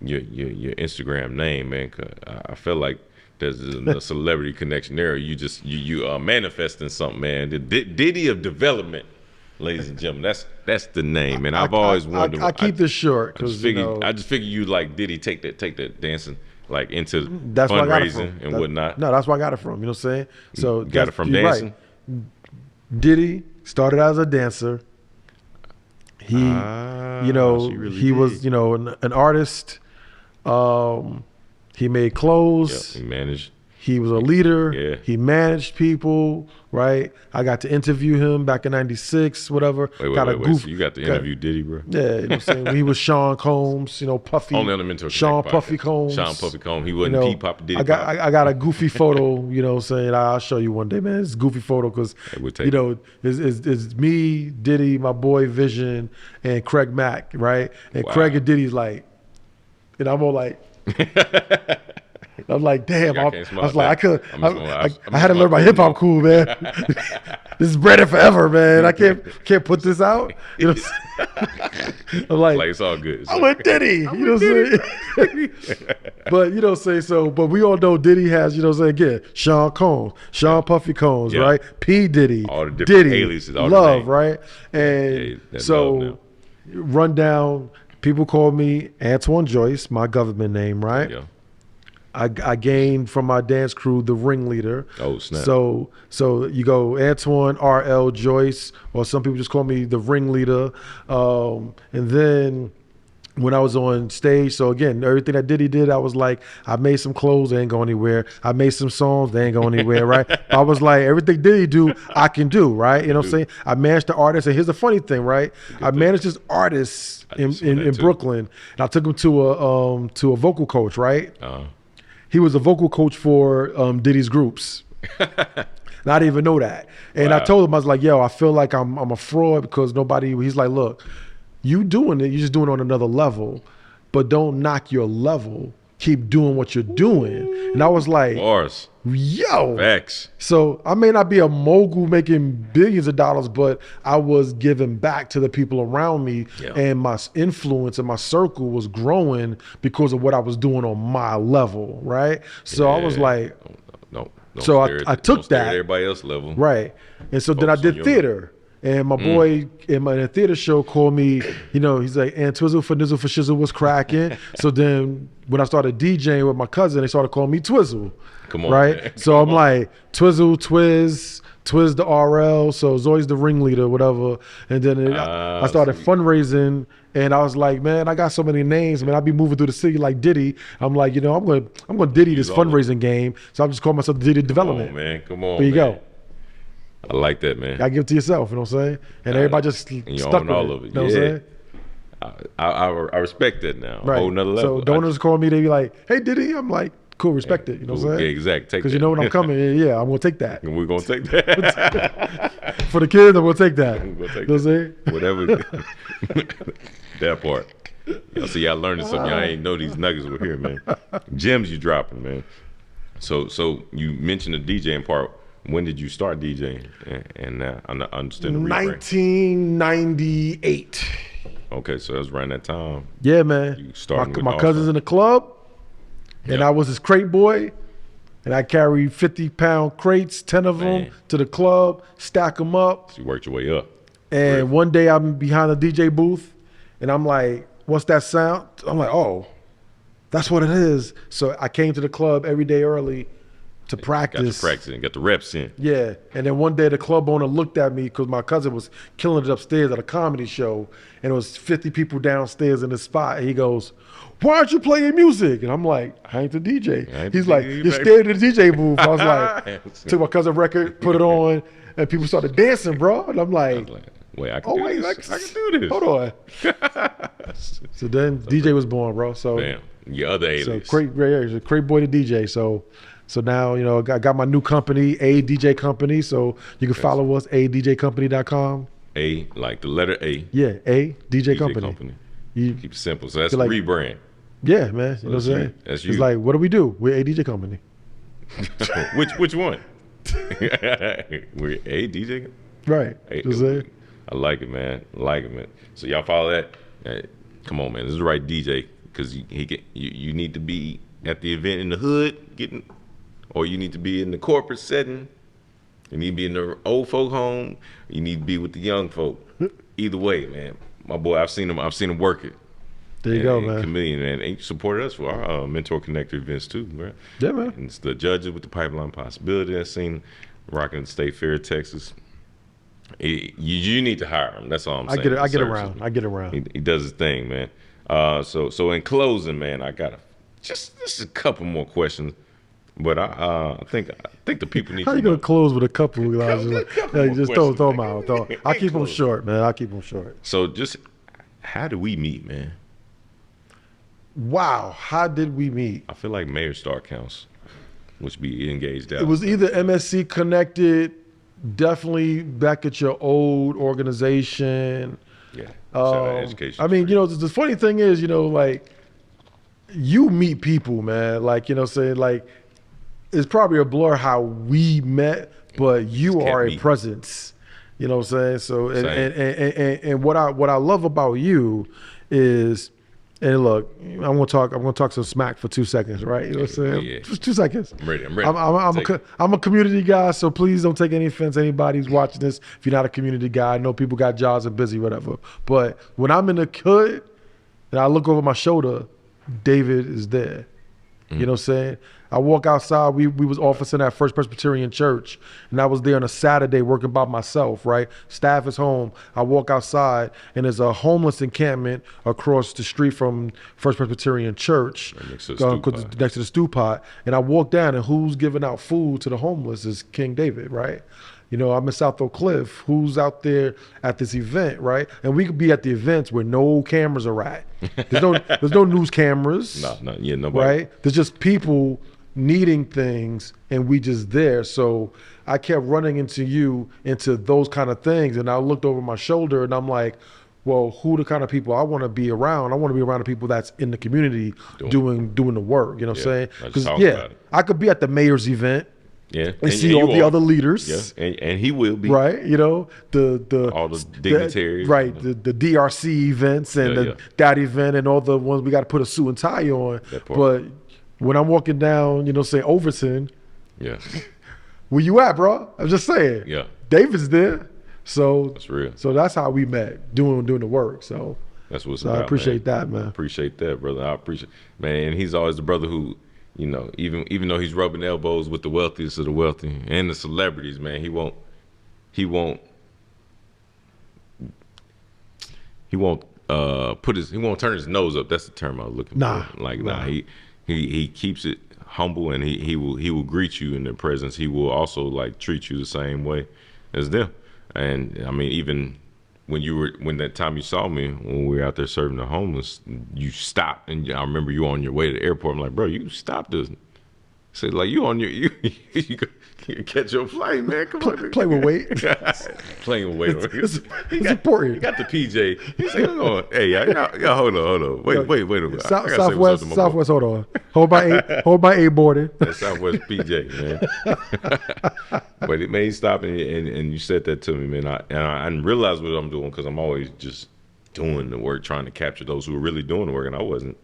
Instagram name, man. 'Cause I feel like there's a celebrity connection there. You are manifesting something, man. The Diddy of Development, ladies and gentlemen. That's the name, and I've always wanted. I keep this short because I just figured you like Diddy take that dancing. Like into that's fundraising and whatnot. No, that's where I got it from. You know what I'm saying? So you got it from dancing. Right. Diddy started out as a dancer. He, he was, an artist. He made clothes. He managed. He was a leader. Yeah. He managed people, right? I got to interview him back in '96, whatever. Wait. So you got to interview Diddy, bro? Yeah, you know what I'm saying? When he was Sean Combs, Puffy. Only on the Mentor Sean Connect Puffy podcast. Combs. Sean Puffy Combs. He wasn't P-Pop Diddy. I got a goofy photo, you know what I'm saying? I'll show you one day, man. It's a goofy photo because, it's me, Diddy, my boy Vision, and Craig Mack, right? And Craig and Diddy's like, and I'm all like... I'm like, damn. I was like, I had to learn my hip hop cool, man. This is branded forever, man. I can't put this out. I'm like, it's all good. I'm with Diddy. You know what I'm saying? But but we all know Diddy has, again, Sean Combs, Sean Puffy Combs, right? P Diddy, all the different Diddy, aliases, all Love, right? And so rundown. People call me Antoine Joyce, my government name, right? Yeah. I gained from my dance crew the ringleader. Oh, snap. So you go Antoine R.L. Joyce, or some people just call me the ringleader. And then when I was on stage, so again, everything that Diddy did, I was like, I made some clothes, they ain't go anywhere. I made some songs, they ain't go anywhere, right? I was like, everything Diddy do, I can do, right? You know what I'm saying? I managed the artist, and here's the funny thing, right? I managed this artist in Brooklyn, and I took him to a vocal coach, right? He was a vocal coach for Diddy's groups. And I didn't even know that. And I told him, I was like, yo, I feel like I'm a fraud because he's like, look, you doing it, you're just doing it on another level, but don't knock your level keep doing what you're doing. And I was like, Bars. yo. Facts. So I may not be a mogul making billions of dollars, but I was giving back to the people around me, and my influence and my circle was growing because of what I was doing on my level, right? So I was like, so I took that. Everybody else level. Right. And so then I did theater. And my boy in my theater show called me, you know, he's like, and Twizzle for Nizzle for Shizzle was cracking. So then when I started DJing with my cousin, they started calling me Twizzle. Come on, right? Man. So I'm like, Twizzle, Twiz the RL, so Zoe's the ringleader, whatever. And then I started fundraising, and I was like, man, I got so many names, man. I be moving through the city like Diddy. I'm like, you know, I'm gonna Diddy this fundraising game. So I'm just calling myself Diddy Development. Come on, man. Come on. There you go. I like that, man. I give it to yourself, you know what I'm saying? And everybody just stuck with all it. of it. You know what I'm saying? I respect that now. Right. Whole nother level. So donors call me, they be like, hey, Diddy. I'm like, cool, respect it. You know what I'm saying? Yeah, exactly. Because you know when I'm coming, yeah, I'm going to take that. And we're going to take that. For the kids, I'm going to take that. We're going to take you know what I'm saying? Whatever. That part. Y'all see, y'all learning something. Y'all ain't know these nuggets were here, man. Gems you dropping, man. So you mentioned the DJing part. When did you start DJing? And I understand the rebrand. 1998. Okay, so that was around that time. Yeah, man. You started my cousin's in the club, and I was his crate boy, and I carried 50-pound crates, 10 of them, to the club, stack them up. So you worked your way up. And one day I'm behind the DJ booth, and I'm like, what's that sound? I'm like, oh, that's what it is. So I came to the club every day early to practice. Got to practice and got the reps in. Yeah. And then one day the club owner looked at me because my cousin was killing it upstairs at a comedy show, and it was 50 people downstairs in the spot. And he goes, why aren't you playing music? And I'm like, I ain't the DJ. He's like, you're scared of the DJ booth. I was like, took my cousin's record, put it on, and people started dancing, bro. And I'm like, wait, I can do this. I can do this. Hold on. So then DJ was born, bro. So damn, your other alias. So Crate Boy to DJ. So now, you know, I got my new company, A DJ Company. So you can follow us, adjcompany.com. A, like the letter A. Yeah, A DJ Company. You keep it simple. So that's a rebrand. Yeah, man. You know what I'm saying? That's you. It's like, what do we do? We're A DJ Company. Which one? We're A DJ? Right. I like it, man. I like it, man. So y'all follow that? Come on, man. This is the right DJ, because you need to be at the event in the hood or you need to be in the corporate setting. You need to be in the old folk home. You need to be with the young folk. Either way, man. My boy, I've seen him work it. There you go, man. Chameleon, and he supported us for our Mentor Connector events too, right? Yeah, man. And it's the judges with the Pipeline Possibility. I've seen rocking the State Fair, Texas. You need to hire him. That's all I'm saying. I get around. He does his thing, man. So in closing, man, I got just a couple more questions. But I think the people need. How to you gonna close with a couple? Just throw them out. I'll keep them short, man. So just how do we meet, man? Wow, how did we meet? I feel like Mayor Star counts, which be engaged out. It was either MSC connected, definitely back at your old organization. Yeah. Education. I mean, you know, the funny thing is, you know, like you meet people, man. Like, you know, saying like. It's probably a blur how we met, but you are a presence. You know what I'm saying? So and what I love about you is, and look, I'm gonna talk some smack for 2 seconds, right? You know what I'm saying? Yeah. Just 2 seconds. I'm ready. I'm a community guy, so please don't take any offense. Anybody who's watching this, if you're not a community guy, I know people got jobs and busy, whatever. But when I'm in the hood and I look over my shoulder, David is there. You know what I'm saying? I walk outside, we was officing at First Presbyterian Church, and I was there on a Saturday working by myself, right? Staff is home. I walk outside, and there's a homeless encampment across the street from First Presbyterian Church, next to the stew pot. And I walk down, and who's giving out food to the homeless is King David, right? You know, I'm in South Oak Cliff. Who's out there at this event, right? And we could be at the events where no cameras are at. There's no news cameras. Nobody. Right? There's just people needing things, and we just there. So I kept running into those kind of things, and I looked over my shoulder, and I'm like, well, who the kind of people I want to be around? I want to be around the people that's in the community doing the work. You know what I'm saying? Because I could be at the mayor's event. Yeah, and see all the other leaders. Yeah, and he will be right. You know, the all the dignitaries, right? The DRC events and that event and all the ones we got to put a suit and tie on. But when I'm walking down, you know, say Overton, where you at, bro? I'm just saying. Yeah, David's there, so that's real. So that's how we met doing the work. So that's what's about. I appreciate that, man. I appreciate that, brother. I appreciate, man. And he's always the brother who, you know, even though he's rubbing elbows with the wealthiest of the wealthy and the celebrities, man, he won't turn his nose up. That's the term I was looking for. Like, he keeps it humble, and he will greet you in their presence. He will also like treat you the same way as them. And I mean, even when that time you saw me when we were out there serving the homeless, you stopped, and I remember you on your way to the airport. I'm like, bro, you stopped us. Say like you on your you catch your flight, man. Come on, play with weight. Playing with weight. It's important. You got the PJ. He's like, hey, y'all, hold on. Wait a minute. Southwest. Hold on. Hold my A boarding. That's Southwest PJ, man. But it made stop, and you said that to me, man. I didn't realize what I'm doing because I'm always just doing the work, trying to capture those who are really doing the work, and I wasn't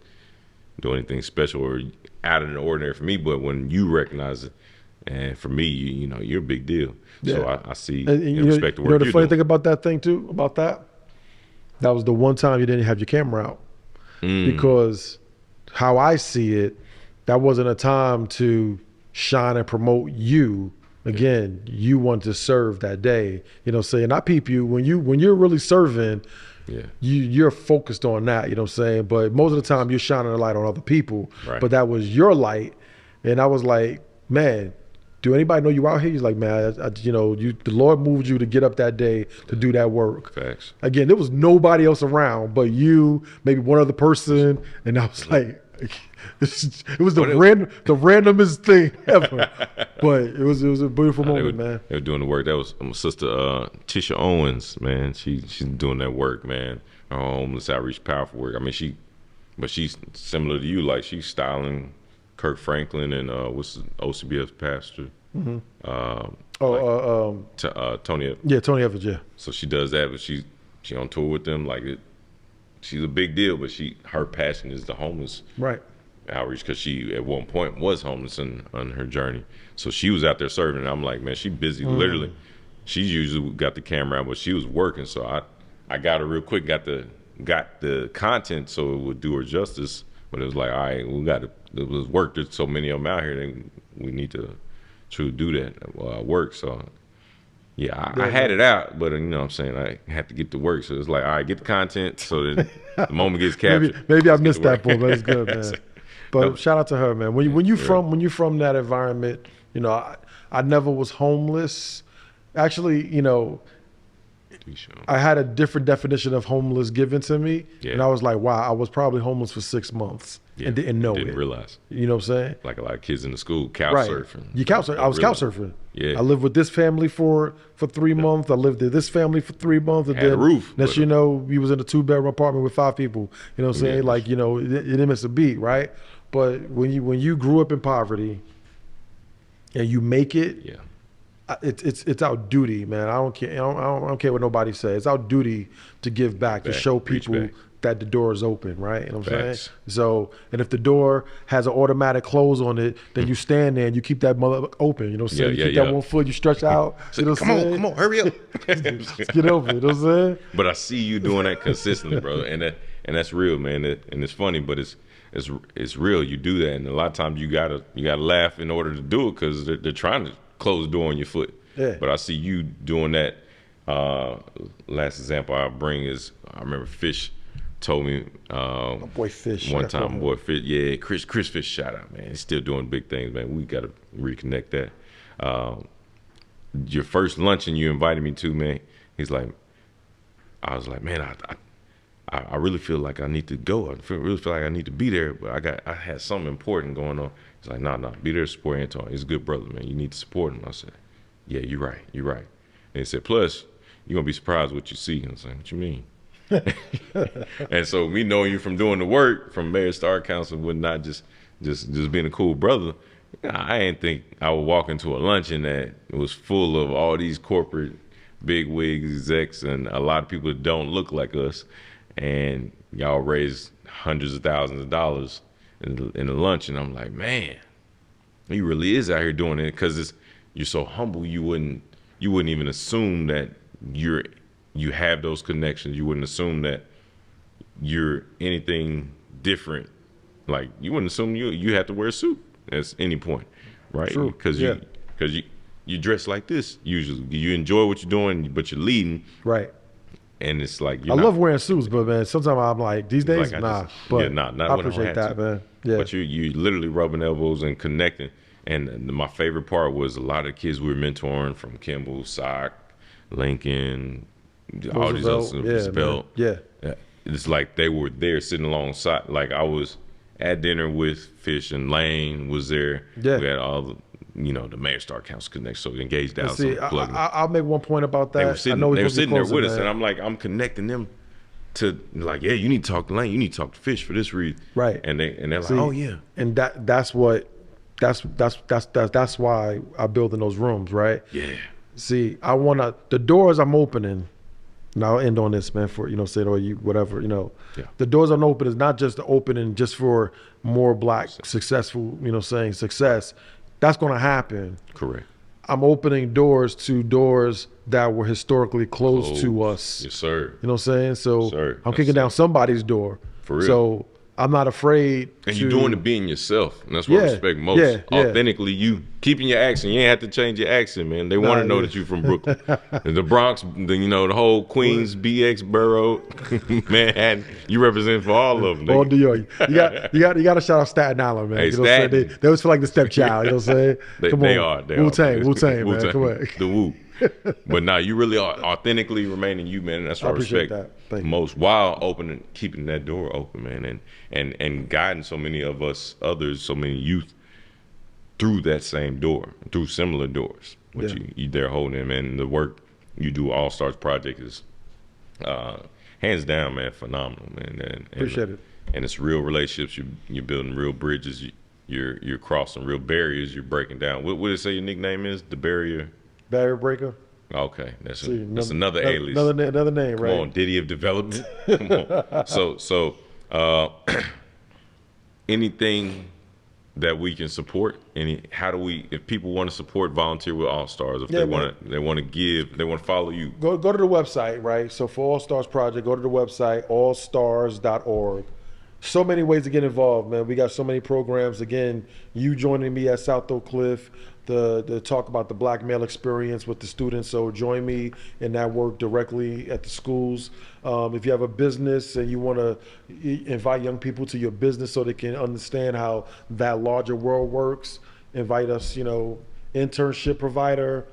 doing anything special or out of the ordinary for me. But when you recognize it, and for me, you know, you're a big deal. Yeah. So I see and respect the work. You know the funny thing about that thing too, that was the one time you didn't have your camera out. Because how I see it, that wasn't a time to shine and promote you. Again, you want to serve that day. You know what I'm saying? I peep you when you're really serving. Yeah, you're focused on that, you know what I'm saying? But most of the time you're shining a light on other people. Right. But that was your light. And I was like, man, do anybody know you out here? He's like, man, the Lord moved you to get up that day to do that work. Facts. Again, there was nobody else around but you, maybe one other person. And I was like, it was the randomest thing ever. But it was a beautiful moment, man. They were doing the work. That was my sister Tisha Owens, man. She's doing that work, man. Her homeless outreach, powerful work. I mean, she's similar to you. Like, she's styling Kirk Franklin and what's the OCBS pastor? Tony. Yeah, Tony Evans. Yeah. So she does that, but she on tour with them. Like, she's a big deal, but her passion is the homeless outreach, because she at one point was homeless on her journey. So she was out there serving, and I'm like, man, she busy. Literally, she usually got the camera out, but she was working. So I got her real quick, got the content so it would do her justice. But it was like, all right, it was work. There's so many of them out here, then we need to truly do that work. So yeah, I had it out, but you know what I'm saying, I had to get to work. So it's like, all right, get the content so that the moment gets captured. maybe I missed that point, but it's good, man. But shout out to her, man. When you from that environment, you know, I never was homeless. Actually, you know, I had a different definition of homeless given to me, and I was like, wow, I was probably homeless for 6 months and didn't know it. Didn't realize. You know what I'm saying? Like a lot of kids in the school, couch surfing. I was couch surfing. Yeah. I lived with this family for 3 months. I lived with this family for 3 months. And had a roof. Next you know, we was in a 2-bedroom apartment with 5 people. You know what I'm saying? Like, you know, it didn't miss a beat, right? But when you grew up in poverty and you make it, it's our duty, man. I don't care. I don't care what nobody says. It's our duty to give back, to show people that the door is open, right? You know what I'm saying? So, and if the door has an automatic close on it, then you stand there and you keep that mother open. You know what I'm saying? You keep that one foot, you stretch out. You know what I'm saying? Come on, hurry up. Let's get over it. You know what I'm saying? But I see you doing that consistently, brother, and that's real, man. And it's funny, but it's real. You do that, and a lot of times you gotta laugh in order to do it, because they're trying to close the door on your foot. Yeah. But I see you doing that. Last example I'll bring is, I remember Fish told me my boy Fish one time. Boy Fish, Chris Fish, shout out, man. He's still doing big things, man. We gotta reconnect that. Your first luncheon you invited me to, man. I was like, man, I really feel like I need to go. Really feel like I need to be there, but I had something important going on. He's like, nah, be there to support Antoine. He's a good brother, man. You need to support him. I said, yeah, you're right. And he said, plus, you're gonna be surprised what you see. I was like, what you mean? And so me knowing you from doing the work, from Mayor Star Council, would not just being a cool brother. I didn't think I would walk into a luncheon that was full of all these corporate big wigs, execs, and a lot of people that don't look like us. And y'all raised hundreds of thousands of dollars in the lunch. And I'm like, man, he really is out here doing it, because you're so humble. You wouldn't even assume that you have those connections. You wouldn't assume that you're anything different. Like, you wouldn't assume you have to wear a suit at any point, right? True. Because you dress like this usually. You enjoy what you're doing, but you're leading. Right. And it's like, I love wearing suits, but man, sometimes I'm like, these days, like, nah. not I appreciate that, man. Yeah. But you literally rubbing elbows and connecting. And my favorite part was a lot of the kids we were mentoring, from Kimball, Sock, Lincoln, all these other Roosevelt. Yeah. It's like they were there sitting alongside. Like, I was at dinner with Fish, and Lane was there. Yeah. We had all the, the Mayor Star Council Connect. So engaged Dallas. See, I'll make one point about that. They were sitting there with us, and I'm connecting them to, like, yeah, you need to talk to Lane, you need to talk to Fish for this reason. Right. And they're like, oh yeah. And that's why I build in those rooms, right? Yeah. See, the doors I'm opening, and I'll end on this, man, for, say it, or you, whatever, Yeah. The doors I'm opening is not just opening just for more Black successful, success. That's going to happen. Correct. I'm opening doors that were historically closed to us. Yes, sir. You know what I'm saying? So Sir. I'm kicking down somebody's door. For real. So I'm not afraid. And you're doing it being yourself. And that's what I respect most. Yeah. Authentically, you keeping your accent. You ain't have to change your accent, man. They want to know that you're from Brooklyn. The Bronx, the whole Queens, BX borough, Manhattan. You represent for all of them. All New York. You got to shout out Staten Island, man. Hey, you know what I'm saying? They always feel like the stepchild. You know what I'm saying? They are. Wu-Tang, man. Come on. The Wu. But now you really are authentically remaining you, man. And that's what I respect that. most, while keeping that door open, man, and guiding so many of us others, so many youth, through that same door, through similar doors, which you they're holding, man. The work you do, All Stars Project, is hands down, man, phenomenal, man. And appreciate it. And it's real relationships. You're building real bridges. You're crossing real barriers. You're breaking down. What did it say your nickname is? The barrier breaker. Okay, that's another alias. Another name, right? Come on, Diddy of Development. Come on. So anything that we can support, if people want to support, volunteer with All Stars, if they want to give, they want to follow you. Go to the website, right? So for All Stars Project, go to the website, allstars.org. So many ways to get involved, man. We got so many programs. Again, you joining me at South Oak Cliff, the talk about the Black male experience with the students. So join me in that work directly at the schools. If you have a business and you want to invite young people to your business so they can understand how that larger world works, invite us, internship provider.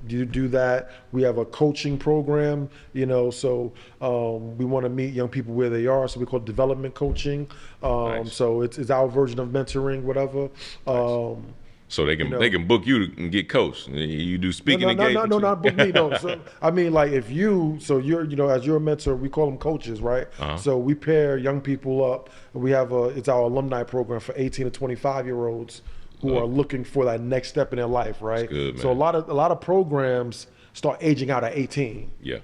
You do that. We have a coaching program, so we want to meet young people where they are. So we call it development coaching. Nice. So it's our version of mentoring, whatever. Nice. So they can book you and get coached. You do speaking engagements. No, not book me. No. So I mean, like, if you're, as you're a mentor, we call them coaches, right? Uh-huh. So we pair young people up. We have it's our alumni program for 18 to 25-year-olds who are looking for that next step in their life, right? That's good, man. So a lot of programs start aging out at 18. Yeah.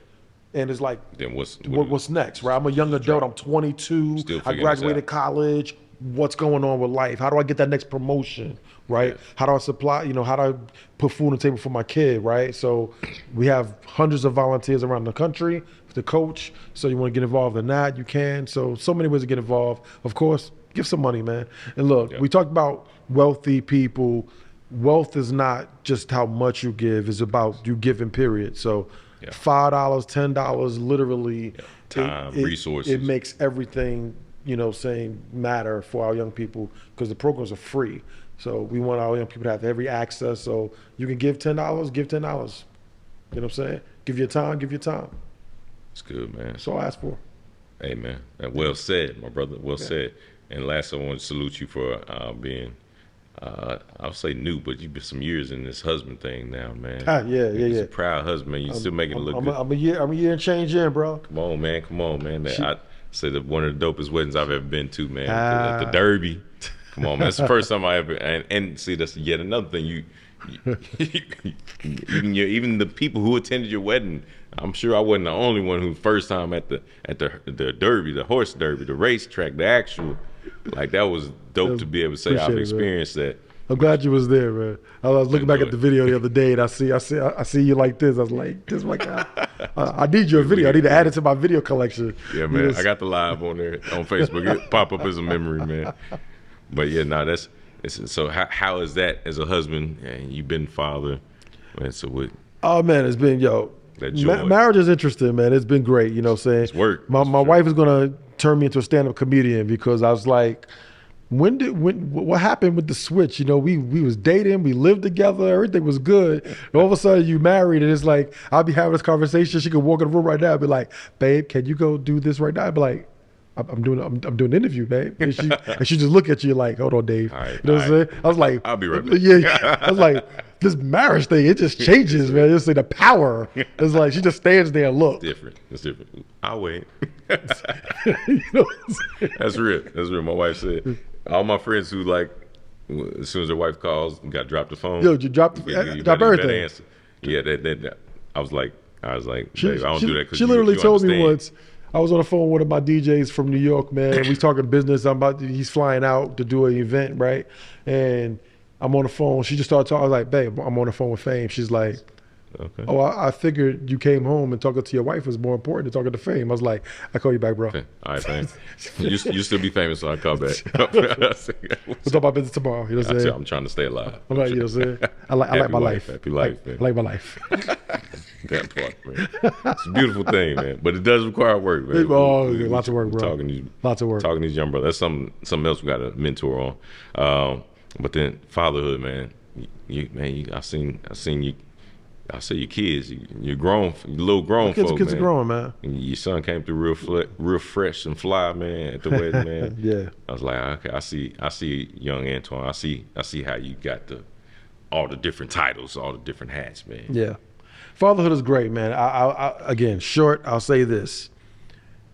And it's like, then what's next, right? I'm a young adult. I'm 22. I graduated college. What's going on with life? How do I get that next promotion, right? Yeah. How do I supply, how do I put food on the table for my kid, right? So we have hundreds of volunteers around the country to coach. So you want to get involved in that, you can. So many ways to get involved. Of course, give some money, man. And look, we talked about wealthy people. Wealth is not just how much you give. It's about you giving, period. So $5, $10, literally. Time, resources. It makes everything, matter for our young people, because the programs are free. So we want our young people to have every access. So you can give $10, give $10. You know what I'm saying? Give your time, give your time. It's good, man. That's all I ask for. Hey, man. Well said, my brother. Well said. And last, I want to salute you for being I'll say new, but you've been some years in this husband thing now, man. Yeah. You're a proud husband, man. You still making it look good. I'm a year and change in, bro. Come on, man. I say that one of the dopest weddings I've ever been to, man. At the Derby. Come on, man. That's the first time I ever. And see, that's yet another thing. Even the people who attended your wedding, I'm sure I wasn't the only one who first time at the Derby, the horse derby, the racetrack, the actual. Like, that was dope to be able to say I've experienced that. I'm glad you was there, man. I was looking back at the video the other day, and I see you like this. I was like, this is my God. I need your video. I need to add it to my video collection. Yeah, man. I got the live on there on Facebook. It pop up as a memory, man. But yeah, so how is that as a husband? And you've been father, man. So what? Oh man, it's been marriage is interesting, man. It's been great. You know what I'm saying? It's work. My wife is gonna turn me into a stand-up comedian because I was like, what happened with the switch? You know, we was dating, we lived together, everything was good. And all of a sudden you married, and it's like I'll be having this conversation. She could walk in the room right now and be like, "Babe, can you go do this right now?" I'd be like, I'm doing an interview, babe. And she just look at you like, hold on, Dave. Right, you know what I'm saying? I was like, I'll be right back. Yeah. I was like, this marriage thing, it just changes, man. It's like the power. It's like she just stands there and looks. It's different. I'll wait. You know what I'm saying? That's real. My wife said, all my friends who like, as soon as their wife calls, got dropped the phone. Yo, you drop everything. Answer. Yeah, that. I was like, babe, I don't do that. She literally told me once. I was on the phone with one of my DJs from New York, man. We talking business. He's flying out to do an event, right? And I'm on the phone. She just started talking. I was like, babe, I'm on the phone with Fame. She's like, okay. Oh, I figured you came home and talking to your wife was more important than talking to Fame. I was like, I'll call you back, bro. Okay. All right, Fame. You still be famous, so I'll call back. We'll talk about business tomorrow. You know what I'm saying? I'm trying to stay alive. I'm like, you know what I'm saying? I like my life. Happy life, man. I like my life. That part, man. It's a beautiful thing, man. But it does require work, man. Lots of work, bro. Lots of work. Talking to these young brothers. That's something else we got to mentor on. But then fatherhood, man. I seen you. I say your kids. You're grown. You're little grown folk, kids man. Are growing, man. And your son came through real fresh and fly, man. At the wedding, man. Yeah. I was like, okay, I see young Antoine. I see how you got all the different titles, all the different hats, man. Yeah. Fatherhood is great, man. I again, short, I'll say this.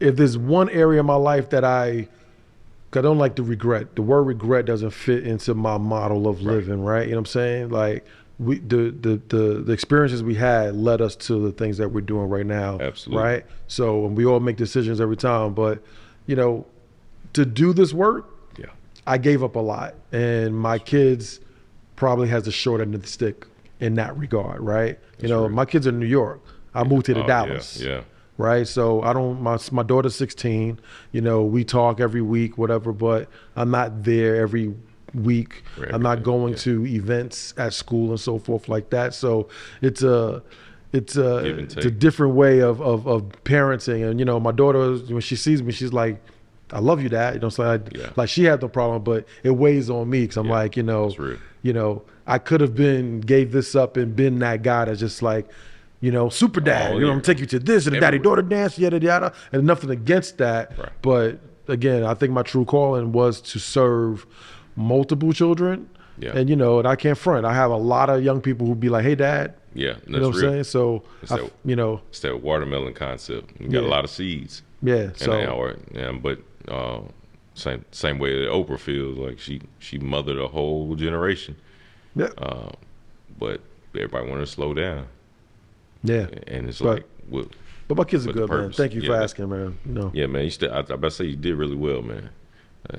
If there's one area of my life that I don't like to regret, the word regret doesn't fit into my model of living, right? You know what I'm saying? Like the experiences we had led us to the things that we're doing right now. Absolutely. Right? So we all make decisions every time, but you know, to do this work, I gave up a lot. And my kids probably has the short end of the stick in that regard, right? That's true. My kids are in New York. I moved here to Dallas. Yeah. Right. So my daughter's 16, we talk every week, whatever, but I'm not there every week. I'm not going to events at school and so forth like that. So it's a different way of parenting. And, my daughter, when she sees me, she's like, I love you, Dad. So like she had no problem, but it weighs on me because I'm like, I could have gave this up and been that guy that's just like, super dad, I'm gonna take you to this and the daddy-daughter dance, yada, yada, and nothing against that. Right. But again, I think my true calling was to serve multiple children. Yeah. And, and I can't front. I have a lot of young people who be like, hey, Dad. Yeah, that's you know what I'm saying? So, it's that watermelon concept. You got a lot of seeds. Yeah. But same way that Oprah feels like she mothered a whole generation. Yeah. But everybody wanted to slow down. Yeah. And it's but my kids are good, man. Thank you for asking, man. Yeah, man. I about to say you did really well, man.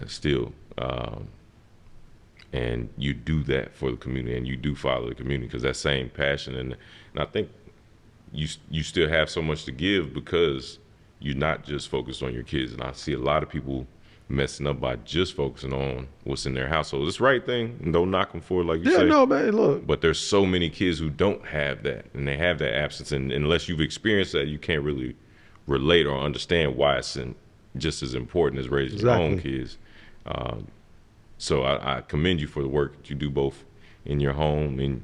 Still. And you do that for the community, and you do follow the community because that same passion, and I think you still have so much to give because you're not just focused on your kids. And I see a lot of people messing up by just focusing on what's in their household. It's the right thing, and don't knock them for it like you say. Yeah, no, man, look. But there's so many kids who don't have that, and they have that absence, and unless you've experienced that, you can't really relate or understand why it's just as important as raising your own kids. So I commend you for the work that you do both in your home and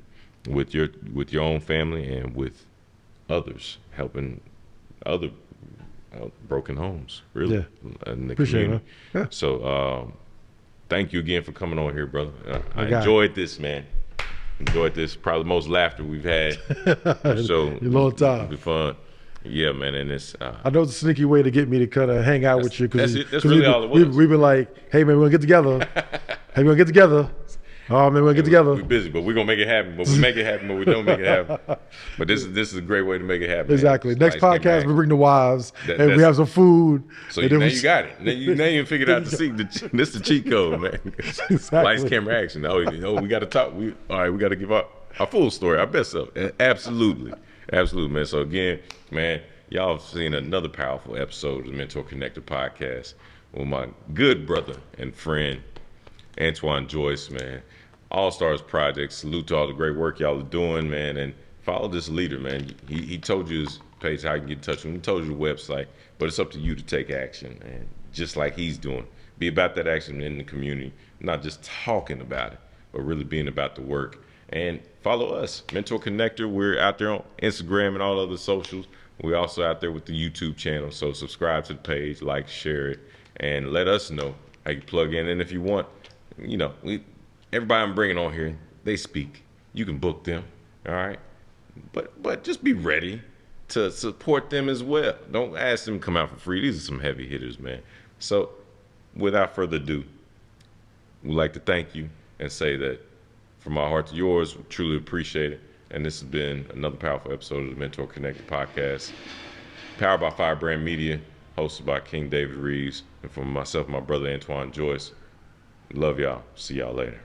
with your own family and with others, helping other broken homes, really, in the Appreciate community. It, yeah. So thank you again for coming on here, brother. I Okay. enjoyed this, man. Enjoyed this. Probably the most laughter we've had. So A long time. It'll be fun. Yeah, man, and it's I know it's a sneaky way to get me to kind of hang out with you. That's it. That's really all it was. We've been like, hey, man, we're going to get together. Hey, we're going to get together. Oh, man, we're going to get together. We're busy, but we're going to make it happen. But we make it happen, but we don't make it happen. But this is a great way to make it happen. Exactly. Man. Next podcast, we bring the wives, and we that's- have some food. So and now then you got it. Now you figured out this the cheat code, man. Exactly. Lights, camera, action. Oh, we got to talk. All right, we got to give our full story, our best self. Absolutely, man. So again, man, y'all have seen another powerful episode of the Mentor Connected podcast with my good brother and friend Antoine Joyce, man. All Stars Project. Salute to all the great work y'all are doing, man. And follow this leader, man. He told you his page, how you can get in touch with him. He told you the website, but it's up to you to take action, and just like he's doing. Be about that action in the community, not just talking about it, but really being about the work. And follow us, Mentor Connector. We're out there on Instagram and all other socials. We're also out there with the YouTube channel. So subscribe to the page, like, share it, and let us know how you plug in. And if you want, everybody I'm bringing on here, they speak. You can book them, all right? But just be ready to support them as well. Don't ask them to come out for free. These are some heavy hitters, man. So without further ado, we'd like to thank you and say that from our heart to yours, we truly appreciate it. And this has been another powerful episode of the Mentor Connected podcast, powered by Firebrand Media, hosted by King David Reeves, and from myself, my brother Antoine Joyce. Love y'all. See y'all later.